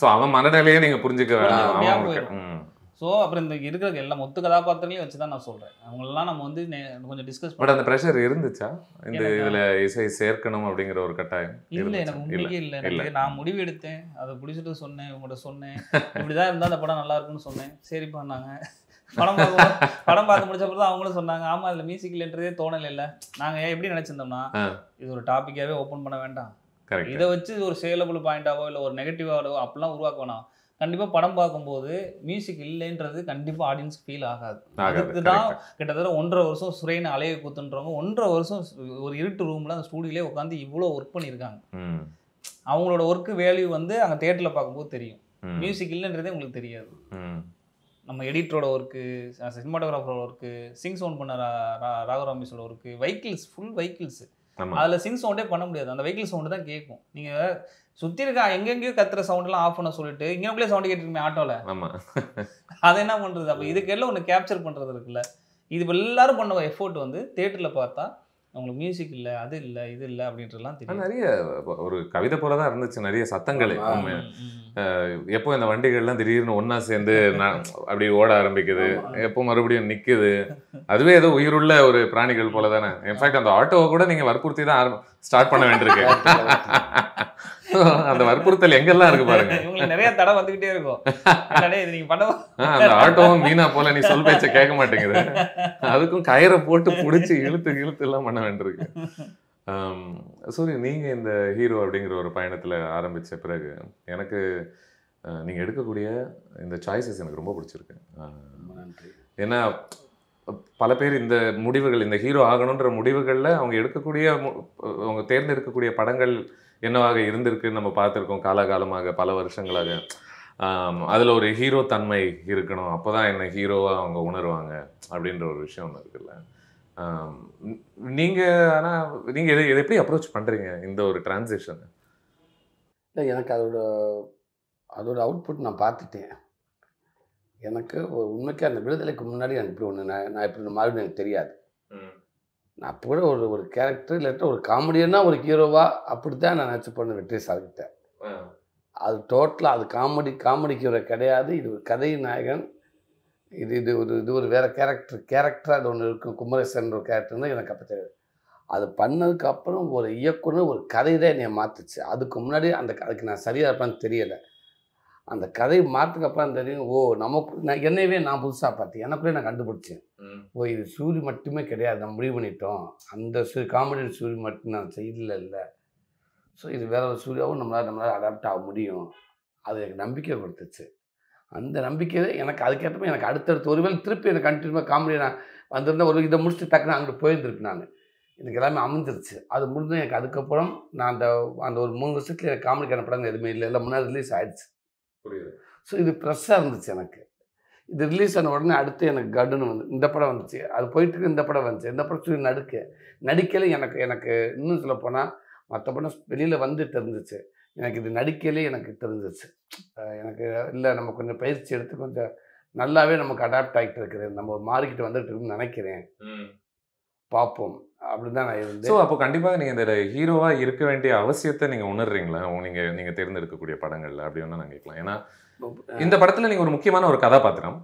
ஸோ அவன் மனநிலையே நீங்கள் புரிஞ்சுக்க வேண்டாம். ஸோ அப்புறம் இந்த இருக்கிற எல்லா மொத்த கதாபாத்திரங்களையும் வச்சு தான் நான் சொல்கிறேன். அவங்களெல்லாம் நம்ம வந்து கொஞ்சம் டிஸ்கஸ் பட் அந்த ப்ரெஷர் இருந்துச்சா இந்த இதில் இசை சேர்க்கணும் அப்படிங்கிற ஒரு கட்டாயம்? இல்லை, எனக்கு உண்மையே இல்லை. எனக்கு நான் முடிவு எடுத்தேன், அதை பிடிச்சிட்டு சொன்னேன், இவங்கள்ட்ட சொன்னேன் இப்படி தான் இருந்தால் அந்த படம் நல்லா இருக்குன்னு சொன்னேன். சரி பண்ணாங்க. படம் பார்த்து முடிச்சப்பறம் தான் அவங்களும் சொன்னாங்க ஆமாம் அதில் மியூசிக் இல்லைன்றதே தோணலை. இல்லை நாங்கள் எப்படி நினச்சிருந்தோம்னா இது ஒரு டாப்பிக்காகவே ஓப்பன் பண்ண வேண்டாம், இதை வச்சு ஒரு சேலபிள் பாயிண்டாவோ இல்லை ஒரு நெகட்டிவாகவோ அப்படிலாம் உருவாக்க வேணாம். கண்டிப்பாக படம் பார்க்கும்போது மியூசிக் இல்லைன்றது கண்டிப்பாக ஆடியன்ஸ்க்கு ஃபீல் ஆகாது. அதுக்கு தான் கிட்டத்தட்ட 1.5 வருஷம் சுரேன்னு அலையை கூத்துன்றவங்க 1.5 வருஷம் ஒரு இருட்டு ரூமில் அந்த ஸ்டூடியோலே உட்காந்து இவ்வளோ ஒர்க் பண்ணியிருக்காங்க. அவங்களோட ஒர்க்கு வேல்யூ வந்து அங்கே தேட்டரில் பார்க்கும்போது தெரியும். மியூசிக் இல்லைன்றதே உங்களுக்கு தெரியாது. நம்ம எடிட்டரோட ஒர்க்கு, சினிமாட்டோகிராஃபரோட ஒர்க்கு, சிங் சவுண்ட் பண்ண ராகவராமேஷோட ஒர்க்கு, வெஹிக்கிள்ஸ் ஃபுல் வெஹிக்கிள்ஸ், அதில் சிங் சவுண்டே பண்ண முடியாது. அந்த வெஹிக்கிள் சவுண்டு தான் கேட்கும். நீங்கள் சுற்றி இருக்கா எங்கெங்கேயோ கத்துற சவுண்டெல்லாம் ஆஃப் பண்ண சொல்லிட்டு இங்கே சவுண்டு கேட்டுருக்கீங்க ஆட்டோவில், அதை என்ன பண்ணுறது? அப்போ இதுக்கெல்லாம் ஒன்று கேப்சர் பண்ணுறது இருக்குல்ல. இது எல்லாரும் பண்ண எஃபோர்ட் வந்து தியேட்டரில் பார்த்தா அவங்களுக்கு மியூசிக் இல்லை, அது இல்லை, இது இல்லை அப்படின்றலாம் தெரியும். நிறைய ஒரு கவிதை போல தான் இருந்துச்சு, நிறைய சத்தங்கள். எப்போ இந்த வண்டிகள்லாம் திடீர்னு ஒன்றா சேர்ந்து அப்படி ஓட ஆரம்பிக்குது, எப்போ மறுபடியும் நிற்குது, அதுவே ஏதோ உயிருள்ள ஒரு பிராணிகள் போல தானே. இன்ஃபேக்ட் அந்த ஆட்டோவை கூட நீங்கள் வற்புறுத்தி தான் ஸ்டார்ட் பண்ண வேண்டியிருக்கு. அந்த வற்புறுத்தல் எங்கெல்லாம் இருக்கு பாருங்க. இவங்களுக்கு நிறைய தடை வந்துகிட்டே இருக்கும். அந்த ஆட்டோவும் மீனா போல நீ சொல் பேச்ச கேட்க மாட்டேங்குது, அதுக்கும் கயிறை போட்டு பிடிச்சி இழுத்து எல்லாம் பண்ண வேண்டியிருக்கு. சூரிய, நீங்க இந்த ஹீரோ அப்படிங்கிற ஒரு பயணத்துல ஆரம்பிச்ச பிறகு எனக்கு நீங்க எடுக்கக்கூடிய இந்த சாய்ஸஸ் எனக்கு ரொம்ப பிடிச்சிருக்கு. ஏன்னா பல பேர் இந்த முடிவுகள், இந்த ஹீரோ ஆகணுன்ற முடிவுகள்ல அவங்க எடுக்கக்கூடிய அவங்க தேர்ந்தெடுக்கக்கூடிய படங்கள் என்னவாக இருந்திருக்குன்னு நம்ம பார்த்துருக்கோம் காலகாலமாக, பல வருஷங்களாக. அதில் ஒரு ஹீரோ தன்மை இருக்கணும், அப்போ தான் என்ன ஹீரோவாக அவங்க உணர்வாங்க அப்படின்ற ஒரு விஷயம் ஒன்று இருக்குல்ல. நீங்கள் இதை எப்படி அப்ரோச் பண்ணுறீங்க இந்த ஒரு டிரான்சிஷன்? இல்லை, எனக்கு அதோட அவுட்புட் நான் பார்த்துட்டேன். எனக்கு உண்மைக்கு அந்த விடுதலைக்கு முன்னாடி எனக்கு இப்படி ஒன்று நான் இப்படி மாறினு எனக்கு தெரியாது. நான் அப்போ கூட ஒரு கேரக்டர் இல்லாட்ட ஒரு காமெடியன்னா ஒரு ஹீரோவா அப்படி தான் நான் நினச்சி பண்ண வெற்றி சாதிக்கிட்டேன். அது டோட்டலாக அது காமெடி ஹீரோ கிடையாது. இது ஒரு கதை நாயகன். இது ஒரு வேறு கேரக்டராக அது ஒன்று இருக்கும். குமரேசன் ஒரு கேரக்டர் தான் எனக்கு அப்போ தெரியாது. அது பண்ணதுக்கப்புறம் ஒரு இயக்குனர் ஒரு கதை தான் என்னை மாற்றுச்சு. அதுக்கு முன்னாடி அதுக்கு நான் சரியாக இருப்பேன்னு தெரியலை. அந்த கதை மாற்றுக்கப்புறம் தெரியும், ஓ நமக்கு என்னையவே நான் புதுசாக பார்த்தேன், எனக்குள்ளே நான் கண்டுபிடிச்சேன். ஓ இது சூரி மட்டுமே கிடையாது, நம்ம முடிவு பண்ணிட்டோம், அந்த காமெடி சூரி மட்டும் நான் இல்லை. ஸோ இது வேற ஒரு சூரியாவும் நம்மளால் அடாப்ட் ஆக முடியும். அது எனக்கு நம்பிக்கை கொடுத்துச்சு. அந்த நம்பிக்கை எனக்கு அதுக்கேற்றப்ப எனக்கு அடுத்தடுத்து ஒருவேளை திருப்பி எனக்கு கண்டினியூவாக காமெடி நான் வந்திருந்தேன், ஒரு இதை முடிச்சுட்டு டக்குன்னு அங்கே போயிருந்துருக்கு. நான் எனக்கு எல்லாமே அமைஞ்சிருச்சு. அது முடிஞ்சு எனக்கு அதுக்கப்புறம் நான் அந்த ஒரு 3 வருஷத்துல எனக்கு காமெடிக்கான படங்கள் எதுவுமே இல்லை முன்னாடி ரிலீஸ் ஆகிடுச்சு. ஸோ இது ப்ரெஸ்ஸாக இருந்துச்சு எனக்கு. இது ரிலீஸ் ஆன உடனே அடுத்து எனக்கு கடுன்னு வந்து இந்த படம் வந்துச்சு, அது போயிட்டு இந்த படம் வந்துச்சு. இந்த படம் சொல்லி நடிக்கலை. எனக்கு இன்னும் சொல்ல போனால் மற்ற படம் வெளியில் வந்து தெரிஞ்சிச்சு, எனக்கு இது நடிக்கலே எனக்கு தெரிஞ்சிச்சு. எனக்கு இல்லை, நம்ம கொஞ்சம் பயிற்சி எடுத்து கொஞ்சம் நல்லாவே நமக்கு அடாப்ட் ஆகிட்டு இருக்குது, நம்ம மாறிக்கிட்டு வந்துட்டு இருக்குன்னு நினைக்கிறேன், பார்ப்போம் அப்படி தான் நான் இருந்தேன். ஸோ அப்போ கண்டிப்பாக நீங்கள் இந்த ஹீரோவாக இருக்க வேண்டிய அவசியத்தை நீங்கள் உணர்றீங்களா நீங்கள் தேர்ந்தெடுக்கக்கூடிய படங்களில் அப்படி ஒன்று நான் கேட்கலாம். ஏன்னா இந்த படத்தில் நீங்கள் ஒரு முக்கியமான ஒரு கதாபாத்திரம்.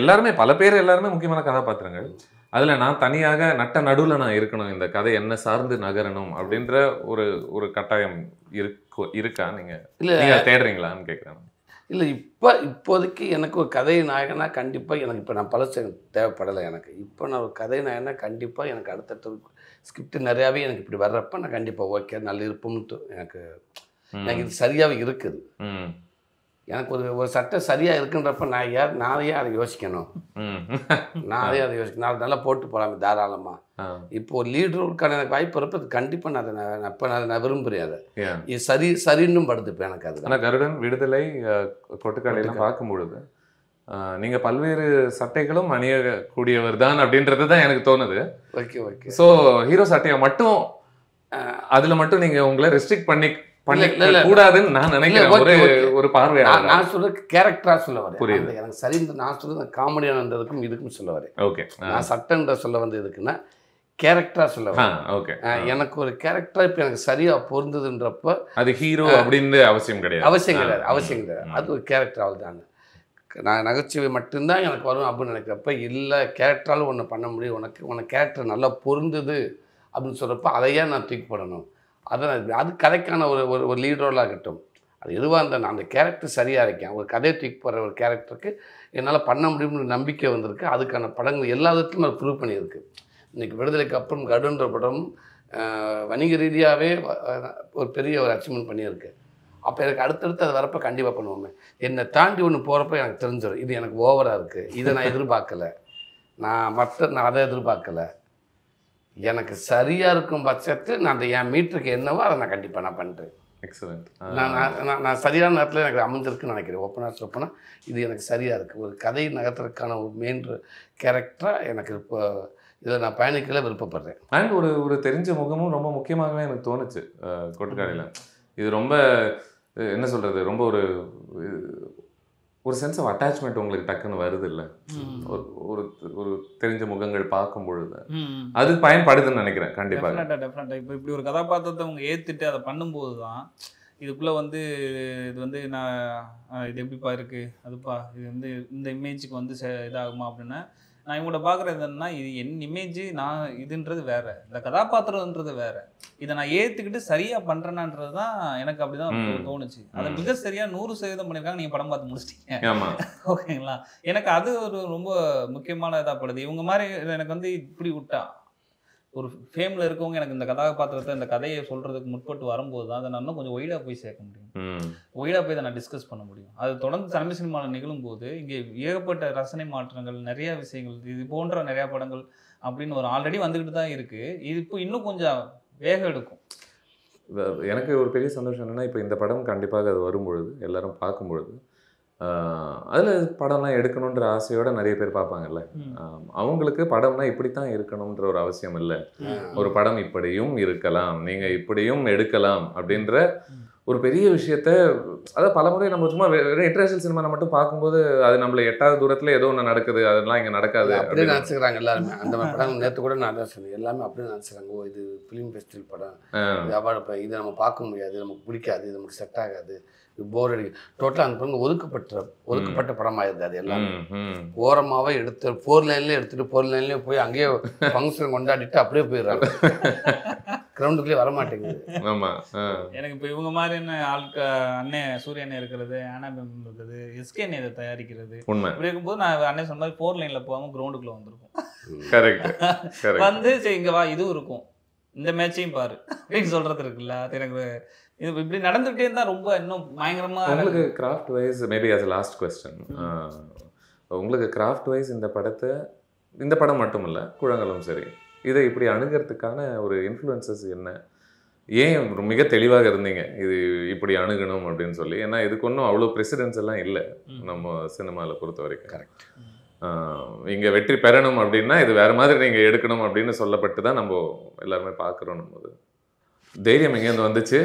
எல்லாருமே பல பேர் எல்லாருமே முக்கியமான கதாபாத்திரங்கள். அதில் நான் தனியாக நடுவில் நான் இருக்கணும், இந்த கதை என்ன சார்ந்து நகரணும் அப்படின்ற ஒரு கட்டாயம் இருக்கா? நீங்கள் தேடுறீங்களான்னு கேட்குறேன். இல்லை, இப்போதைக்கு எனக்கு ஒரு கதை நாயகனா கண்டிப்பாக எனக்கு இப்போ நான் பழசு தேவைப்படலை. எனக்கு இப்போ நான் ஒரு கதை நாயகனா கண்டிப்பாக எனக்கு அடுத்தடுத்த ஸ்கிரிப்ட் நிறையாவே எனக்கு இப்படி வர்றப்ப நான் கண்டிப்பாக ஓகே நல்ல இருப்போம்ட்டு எனக்கு இது சரியாகவே இருக்குது. எனக்கு ஒரு சட்டம் சரியாக இருக்குன்றப்ப நான் ஏன் அதை யோசிக்கணும்? நான் அதை யோசிக்கணும். நான் நல்லா போட்டு போகலாமே தாராளமாக. இப்போ லீடருக்கான எனக்கு வாய்ப்பு இருப்ப கண்டிப்பாக நான் விரும்புகிறேன். அதை இது சரின்னும் படுத்துப்பேன் எனக்கு. அது ஆனால் கருடன், விடுதலை, கொட்டுக்காலையெல்லாம் பார்க்கும் பொழுது நீங்கள் பல்வேறு சட்டைகளும் அணியக்கூடியவர் தான் அப்படின்றது தான் எனக்கு தோணுது. ஓகே. ஸோ ஹீரோ சட்டையை மட்டும் அதில் மட்டும் நீங்கள் உங்களை ரெஸ்ட்ரிக்ட் கூடாதுன்னு நான் நினைக்கிறேன். ஒரு பார்வையாளர் நான் சொல்ற கேரக்டரா சொல்ல வரேன். புரியுது எனக்கு. சரி, நான் சொல்றது காமெடியானதுக்கும் இதுக்கும் சொல்ல வரேன். ஓகே. நான் சட்டன்ற சொல்ல வந்து எதுக்குன்னா கேரக்டரா சொல்ல வரேன். ஓகே. எனக்கு ஒரு கேரக்டரா இப்போ எனக்கு சரியா பொருந்ததுன்றப்ப அது ஹீரோ அப்படின்னு அவசியம் கிடையாது. அது ஒரு கேரக்டரால் தாங்க. நான் நகைச்சுவை மட்டும்தான் எனக்கு வரும் அப்படின்னு நினைக்கிறப்ப இல்லை, கேரக்டராலும் ஒன்று பண்ண முடியும், உனக்கு கேரக்டர் நல்லா பொருந்தது அப்படின்னு சொல்கிறப்ப அதையே நான் தூக்கி போடணும். அது கதைக்கான ஒரு லீட் ரோலாக இருக்கட்டும், அது எதுவாக இருந்தால் நான் அந்த கேரக்டர் சரியாக இருக்கேன், ஒரு கதையை தூக்கி போடுற ஒரு கேரக்டருக்கு என்னால் பண்ண முடியும்னு நம்பிக்கை வந்திருக்கு. அதுக்கான படங்கள் எல்லா விதத்துலையும் அது ப்ரூவ் பண்ணியிருக்கு. இன்றைக்கி விடுதலைக்கு அப்புறம் கடுன்ற படம் வணிக ரீதியாகவே ஒரு பெரிய ஒரு அச்சீவ்மெண்ட் பண்ணியிருக்கு. அப்போ எனக்கு அடுத்தடுத்து அது வரப்போ கண்டிப்பாக பண்ணுவோமே. என்னை தாண்டி ஒன்று போகிறப்ப எனக்கு தெரிஞ்சிடும், இது எனக்கு ஓவராக இருக்குது, இதை நான் எதிர்பார்க்கலை, நான் அதை எதிர்பார்க்கலை, எனக்கு சரியாக இருக்கும் பட்சத்து நான் அந்த என் மீட்டருக்கு என்னவோ அதை நான் கண்டிப்பாக நான் பண்ணுறேன். எக்ஸலண்ட். நான் சரியான நேரத்தில் எனக்கு அமைஞ்சிருக்குன்னு நினைக்கிறேன். ஓப்பனாக சொல்லப்போனால் இது எனக்கு சரியாக இருக்குது. ஒரு கதை நகர்த்துறதுக்கான ஒரு மெயின் கேரக்டராக எனக்கு இப்போ இதில் நான் பயணிக்கல விருப்பப்படுறேன். அண்ட் ஒரு தெரிஞ்ச முகமும் ரொம்ப முக்கியமாகவே எனக்கு தோணுச்சு கொட்டுக்காளியில். இது ரொம்ப என்ன சொல்கிறது, ரொம்ப ஒரு சென்ஸ் ஆஃப் அட்டாச்மெண்ட் உங்களுக்கு டக்குன்னு வருது இல்லை, ஒரு தெரிஞ்ச முகங்கள் பார்க்கும் பொழுது அது பயன்படுதுன்னு நினைக்கிறேன். கண்டிப்பாக டெஃபினட்டாக இப்போ இப்படி ஒரு கதாபாத்திரத்தை அவங்க ஏற்றுட்டு அதை பண்ணும்போது தான் இதுக்குள்ளே வந்து இது வந்து நான் இது எப்படிப்பா இருக்குது அதுப்பா இது வந்து இந்த இமேஜுக்கு வந்து இதாகுமா அப்படின்னா நான் இவங்கள்ட்ட பார்க்குறது என்னன்னா இது என் இமேஜ் நான் இதுன்றது வேற, இந்த கதாபாத்திரம்ன்றது வேற, இதை நான் ஏற்றுக்கிட்டு சரியாக பண்ணுறேன்னான்றது தான் எனக்கு அப்படி தான் தோணுச்சு. அதை மிக சரியாக 100% பண்ணியிருக்காங்க. நீங்கள் படம் பார்த்து முடிச்சிட்டீங்க ஓகேங்களா. எனக்கு அது ஒரு ரொம்ப முக்கியமான இதாக படுது. இவங்க மாதிரி எனக்கு வந்து இப்படி விட்டா ஒரு ஃபேமில் இருக்கவங்க எனக்கு இந்த கதாபாத்திரத்தை இந்த கதையை சொல்கிறதுக்கு முற்பட்டு வரும்போது தான் அதை நான் இன்னும் கொஞ்சம் ஒய்டாக போய் சேர்க்க முடியும், ஒய்டாக போய் அதை நான் டிஸ்கஸ் பண்ண முடியும். அது தொடர்ந்து தமிழ் சினிமாவில் நிகழும் போது இங்கே ஏகப்பட்ட ரசனை மாற்றங்கள், நிறையா விஷயங்கள், இது போன்ற நிறையா படங்கள் அப்படின்னு ஒரு ஆல்ரெடி வந்துக்கிட்டு தான் இருக்குது. இது இப்போ இன்னும் கொஞ்சம் வேகம் எடுக்கும். எனக்கு ஒரு பெரிய சந்தோஷம் என்னென்னா, இப்போ இந்த படம் கண்டிப்பாக அது வரும்பொழுது எல்லாரும் பார்க்கும்பொழுது அதில் படம்லாம் எடுக்கணுன்ற ஆசையோட நிறைய பேர் பார்ப்பாங்கல்ல, அவங்களுக்கு படம்னா இப்படித்தான் இருக்கணுன்ற ஒரு அவசியம் இல்லை. ஒரு படம் இப்படியும் இருக்கலாம், நீங்கள் இப்படியும் எடுக்கலாம் அப்படின்ற ஒரு பெரிய விஷயத்த அதை பலமுறை நம்ம சும்மா இன்டர்நேஷனல் சினிமா மட்டும் பார்க்கும்போது அது நம்மளை எட்டாவது தூரத்தில் ஏதோ ஒன்று நடக்குது, அதெல்லாம் இங்கே நடக்காது அப்படியே நினச்சிக்கிறாங்க எல்லாருமே. அந்த படம் நேற்று கூட நான் தான் சொன்னேன், எல்லாமே அப்படியே நினச்சிக்கிறாங்க. ஓ இது ஃபிலிம் ஃபெஸ்டிவல் படம், இது அவார்டு, இதை நம்ம பார்க்க முடியாது, நமக்கு பிடிக்காது, இது நமக்கு செட் ஆகாது, போர் அடிக்கும். டோட்டலாக அந்த படம் ஒதுக்கப்பட்ட படமாக இருந்தார். எல்லாமே ஓரமாகவே எடுத்து 4 லைன்லேயே எடுத்துகிட்டு 4 லைன்லேயே போய் அங்கேயே ஃபங்க்ஷன் கொண்டாடிட்டு அப்படியே போயிடுறாங்க. கிரவுண்டுக்குள்ளே வரமாட்டேங்குது. ஆமாம், எனக்கு இப்போ இவங்க மாதிரி என்ன அண்ணன் சூரிய அண்ணன் இருக்கிறது, ஆனாபம் இருக்குது, எஸ்கே அண்ணன் இதை தயாரிக்கிறது, இப்படி இருக்கும்போது நான் அண்ணன் சொன்ன மாதிரி 4 லைனில் போகாமல் கிரவுண்டுக்குள்ளே வந்திருக்கும். கரெக்ட் வந்து சரி இங்கே வா இதுவும் இருக்கும், இந்த மேட்சையும் பாரு அப்படின்னு சொல்கிறது இருக்குல்ல. அது எனக்கு இது இப்படி நடந்துகிட்டே இருந்தால் ரொம்ப இன்னும் பயங்கரமாக. உங்களுக்கு craft wise maybe as a last question, உங்களுக்கு கிராஃப்ட் வைஸ் இந்த படம் மட்டும் இல்லை, குழந்தைகளும் சரி, இதை இப்படி அணுகிறதுக்கான ஒரு இன்ஃப்ளூயன்சஸ் என்ன? ஏன் மிக தெளிவாக இருந்தீங்க இது இப்படி அணுகணும் அப்படின்னு சொல்லி? ஏன்னா இதுக்கு ஒன்றும் அவ்வளோ ப்ரெசிடென்ஸ் எல்லாம் இல்லை நம்ம சினிமாவில் பொறுத்த வரைக்கும். கரெக்ட். இங்கே வெற்றி பெறணும் அப்படின்னா இது வேறு மாதிரி நீங்கள் எடுக்கணும் அப்படின்னு சொல்லப்பட்டு தான் நம்ம எல்லாருமே பார்க்குறோம். நம்ம தைரியம் எங்கேருந்து வந்துச்சு?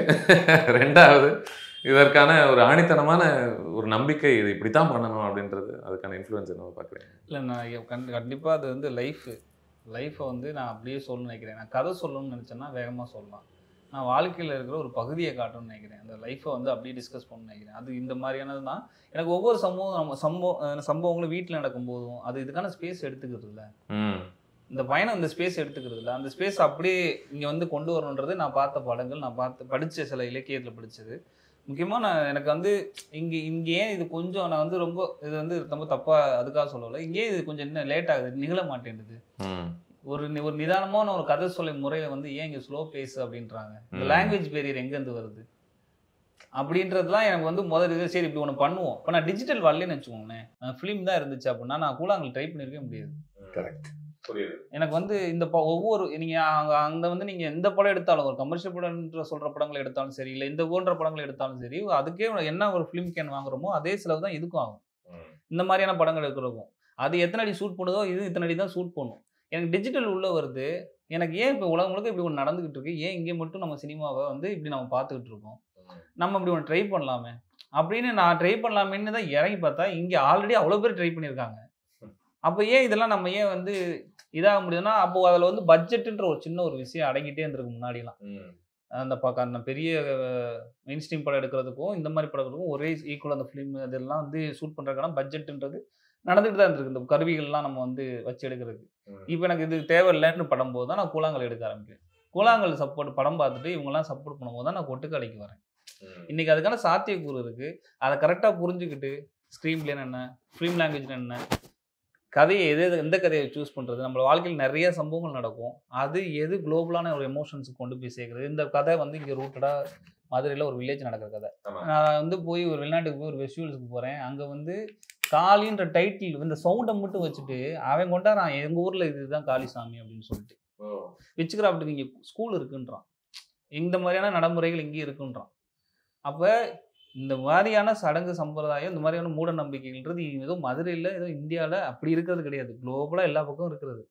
ரெண்டாவது இதற்கான ஒரு ஆணித்தனமான ஒரு நம்பிக்கை, இது இப்படி தான் பண்ணணும் அப்படின்றது, அதுக்கான இன்ஃப்ளூயன்ஸ் என்ன பார்க்குறேன்? இல்லை நான் கண்டிப்பாக அது வந்து லைஃப்பை வந்து நான் அப்படியே சொல்லணும்னு நினைக்கிறேன். நான் கதை சொல்லணும்னு நினச்சேன்னா வேகமாக சொல்லலாம். நான் வாழ்க்கையில் இருக்கிற ஒரு பகுதியை காட்டணும்னு நினைக்கிறேன். அந்த லைஃப்பை வந்து அப்படியே டிஸ்கஸ் பண்ணணும்னு நினைக்கிறேன். அது இந்த மாதிரியானது தான் எனக்கு ஒவ்வொரு சம்பவங்களும் வீட்டில் நடக்கும்போதும் அது இதுக்கான ஸ்பேஸ் எடுத்துக்கிறது இல்லை. இந்த பயணம் இந்த ஸ்பேஸ் எடுத்துக்கிறது இல்லை. அந்த ஸ்பேஸ் அப்படியே இங்கே வந்து கொண்டு வரணுன்றது நான் பார்த்த படங்கள், நான் படித்த சில இலக்கியத்தில் படித்தது. முக்கியமாக எனக்கு வந்து இங்கே ஏன் இது கொஞ்சம் நான் வந்து ரொம்ப இது வந்து ரொம்ப தப்பாக அதுக்காக சொல்லலை, இங்கே இது கொஞ்சம் இன்னும் லேட் ஆகுது, நிகழ மாட்டேங்குது. ஒரு நிதானமான ஒரு கதை சொல்ல முறையில் வந்து ஏன் இங்கே ஸ்லோ பேஸ் அப்படின்றாங்க. இந்த லாங்குவேஜ் பேரியர் எங்கேருந்து வருது அப்படின்றதுலாம் எனக்கு வந்து முதல்ல சரி இப்படி ஒன்று பண்ணுவோம். இப்போ நான் டிஜிட்டல் வரலன்னு வச்சுக்கோங்களேன், ஃபிலிம் தான் இருந்துச்சு அப்படின்னா நான் கூழாங்கல் ட்ரை பண்ணியிருக்கவே முடியாது. கரெக்ட். எனக்கு வந்து இந்த ஒவ்வொரு நீங்கள் அங்கே வந்து நீங்கள் எந்த படம் எடுத்தாலும், ஒரு கமர்ஷியல் படம்ன்ற சொல்கிற படங்களை எடுத்தாலும் சரி, இல்லை இந்த போன்ற படங்களை எடுத்தாலும் சரி, அதுக்கே என்ன ஒரு ஃபிலிம் கேன் வாங்குறோமோ அதே செலவு தான் இதுக்கும் ஆகும். இந்த மாதிரியான படங்கள் எடுக்கிறோம். அது எத்தனை அடி ஷூட் பண்ணுதோ இது இத்தனை அடி தான் ஷூட் பண்ணும். எனக்கு டிஜிட்டல் உள்ளே வருது. எனக்கு ஏன் இப்போ உலகம் முழுக்க இப்படி ஒன்று நடந்துக்கிட்டு இருக்கு, ஏன் இங்கே மட்டும் நம்ம சினிமாவை வந்து இப்படி நம்ம பார்த்துக்கிட்டு இருக்கோம், நம்ம இப்படி ஒன்று ட்ரை பண்ணலாமே அப்படின்னு நான் ட்ரை பண்ணலாமேன்னு தான் இறங்கி பார்த்தா இங்கே ஆல்ரெடி அவ்வளோ பேர் ட்ரை பண்ணியிருக்காங்க. அப்போ ஏன் இதெல்லாம் நம்ம ஏன் வந்து இதாக முடியுதுன்னா, அப்போது அதில் வந்து பட்ஜெட்டுன்ற ஒரு சின்ன ஒரு விஷயம் அடங்கிட்டே இருந்திருக்கு முன்னாடிலாம். அந்த பெரிய மெயின் ஸ்ட்ரீம் படம் எடுக்கிறதுக்கும் இந்த மாதிரி படம் எடுக்கிறதுக்கும் ஒரே ஈக்குவல் அந்த ஃபிலிம் இதெல்லாம் வந்து ஷூட் பண்ணுறதுக்கான பட்ஜெட்டுன்றது நடந்துட்டு தான் இருந்திருக்கு. இந்த கருவிகள்லாம் நம்ம வந்து வச்சு எடுக்கிறதுக்கு. இப்போ எனக்கு இது தேவையில்லைன்னு படும்போது தான் நான் கூழாங்கல் எடுக்க ஆரம்பிக்கிறேன். கூழாங்கல் சப்போர்ட் படம் பார்த்துட்டு இவங்கெல்லாம் சப்போர்ட் பண்ணும்போது தான் நான் கொட்டுக்காலைக்கு வரேன். இன்றைக்கி அதுக்கான சாத்தியக்கூறு இருக்குது. அதை கரெக்டாக புரிஞ்சுக்கிட்டு ஸ்க்ரீன் பிளேன்னு என்ன, ஃபிலிம் லாங்குவேஜ் என்ன, கதையை எந்த கதையை சூஸ் பண்ணுறது, நம்ம வாழ்க்கையில் நிறைய சம்பவங்கள் நடக்கும், அது எது குளோபலான ஒரு எமோஷன்ஸுக்கு கொண்டு போய் சேர்க்குறது. இந்த கதை வந்து இங்கே ரூட்டடாக மதுரையில் ஒரு வில்லேஜ் நடக்கிற கதை. நான் வந்து போய் ஒரு வெளிநாட்டுக்கு போய் ஒரு ஃபெஸ்டிவல்ஸுக்கு போகிறேன். அங்கே வந்து காளின்ற டைட்டில் இந்த சவுண்டை மட்டும் வச்சுட்டு அவன் கொண்டா நான் எங்கள் ஊரில் இதுதான் காளிசாமி அப்படின்னு சொல்லிட்டு விச்சுக்கிறாப்டுக்கு இங்கே ஸ்கூல் இருக்குன்றான். இந்த மாதிரியான நடைமுறைகள் இங்கே இருக்குன்றான். அப்போ இந்த மாதிரியான சடங்கு சம்பிரதாயம், இந்த மாதிரியான மூட நம்பிக்கைகள்ன்றது ஏதோ மதுரையில் ஏதோ இந்தியாவில் அப்படி இருக்கிறது கிடையாது. குளோபலாக எல்லா பக்கமும் இருக்கிறது.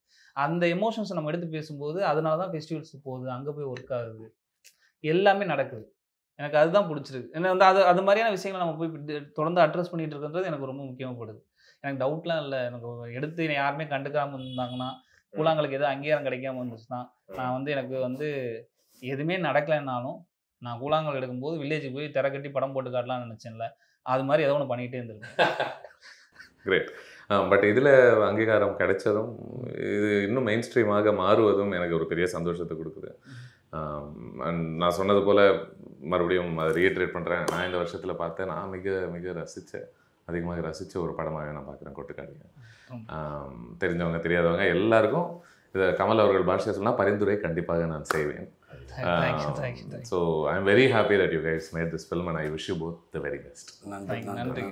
அந்த எமோஷன்ஸை நம்ம எடுத்து பேசும்போது அதனால தான் ஃபெஸ்டிவல்ஸ் போகுது, அங்கே போய் ஒர்க் ஆகுது, எல்லாமே நடக்குது. எனக்கு அதுதான் பிடிச்சிருக்கு. ஏன்னா வந்து அது மாதிரியான விஷயங்களை நம்ம போய் தொடர்ந்து அட்ரஸ் பண்ணிட்டு இருக்கிறது எனக்கு ரொம்ப முக்கியமாகப்படுது. எனக்கு டவுட்லாம் இல்லை. எனக்கு எடுத்து என்னை யாருமே கண்டுக்காமல் இருந்தாங்கன்னா, கூழாங்கலுக்கு எதுவும் அங்கீகாரம் கிடைக்காம இருந்துச்சுன்னா, நான் வந்து எனக்கு வந்து எதுவுமே நடக்கலைன்னாலும் நான் கூழாங்கல் எடுக்கும்போது வில்லேஜுக்கு போய் திரை கட்டி படம் போட்டு காட்டலாம்னு நினச்சேன்ல, அது மாதிரி ஏதோ ஒன்று பண்ணிகிட்டே இருந்திருக்கேன். கிரேட். பட் இதில் அங்கீகாரம் கிடைச்சதும் இது இன்னும் மெயின் ஸ்ட்ரீமாக மாறுவதும் எனக்கு ஒரு பெரிய சந்தோஷத்தை கொடுக்குது. அண்ட் நான் சொன்னது போல் மறுபடியும் அதை ரீட்ரேட் பண்ணுறேன். நான் இந்த வருஷத்தில் பார்த்தேன், நான் மிக மிக அதிகமாக ரசித்த ஒரு படமாகவே நான் பார்க்குறேன் கொட்டுக்காளியை. தெரிஞ்சவங்க தெரியாதவங்க எல்லாருக்கும் இதை கமல் அவர்கள் பாஷையை சொன்னால் பரிந்துரை கண்டிப்பாக நான் செய்வேன். So I'm very happy that you guys made this film and I wish you both the very best. நன்றி.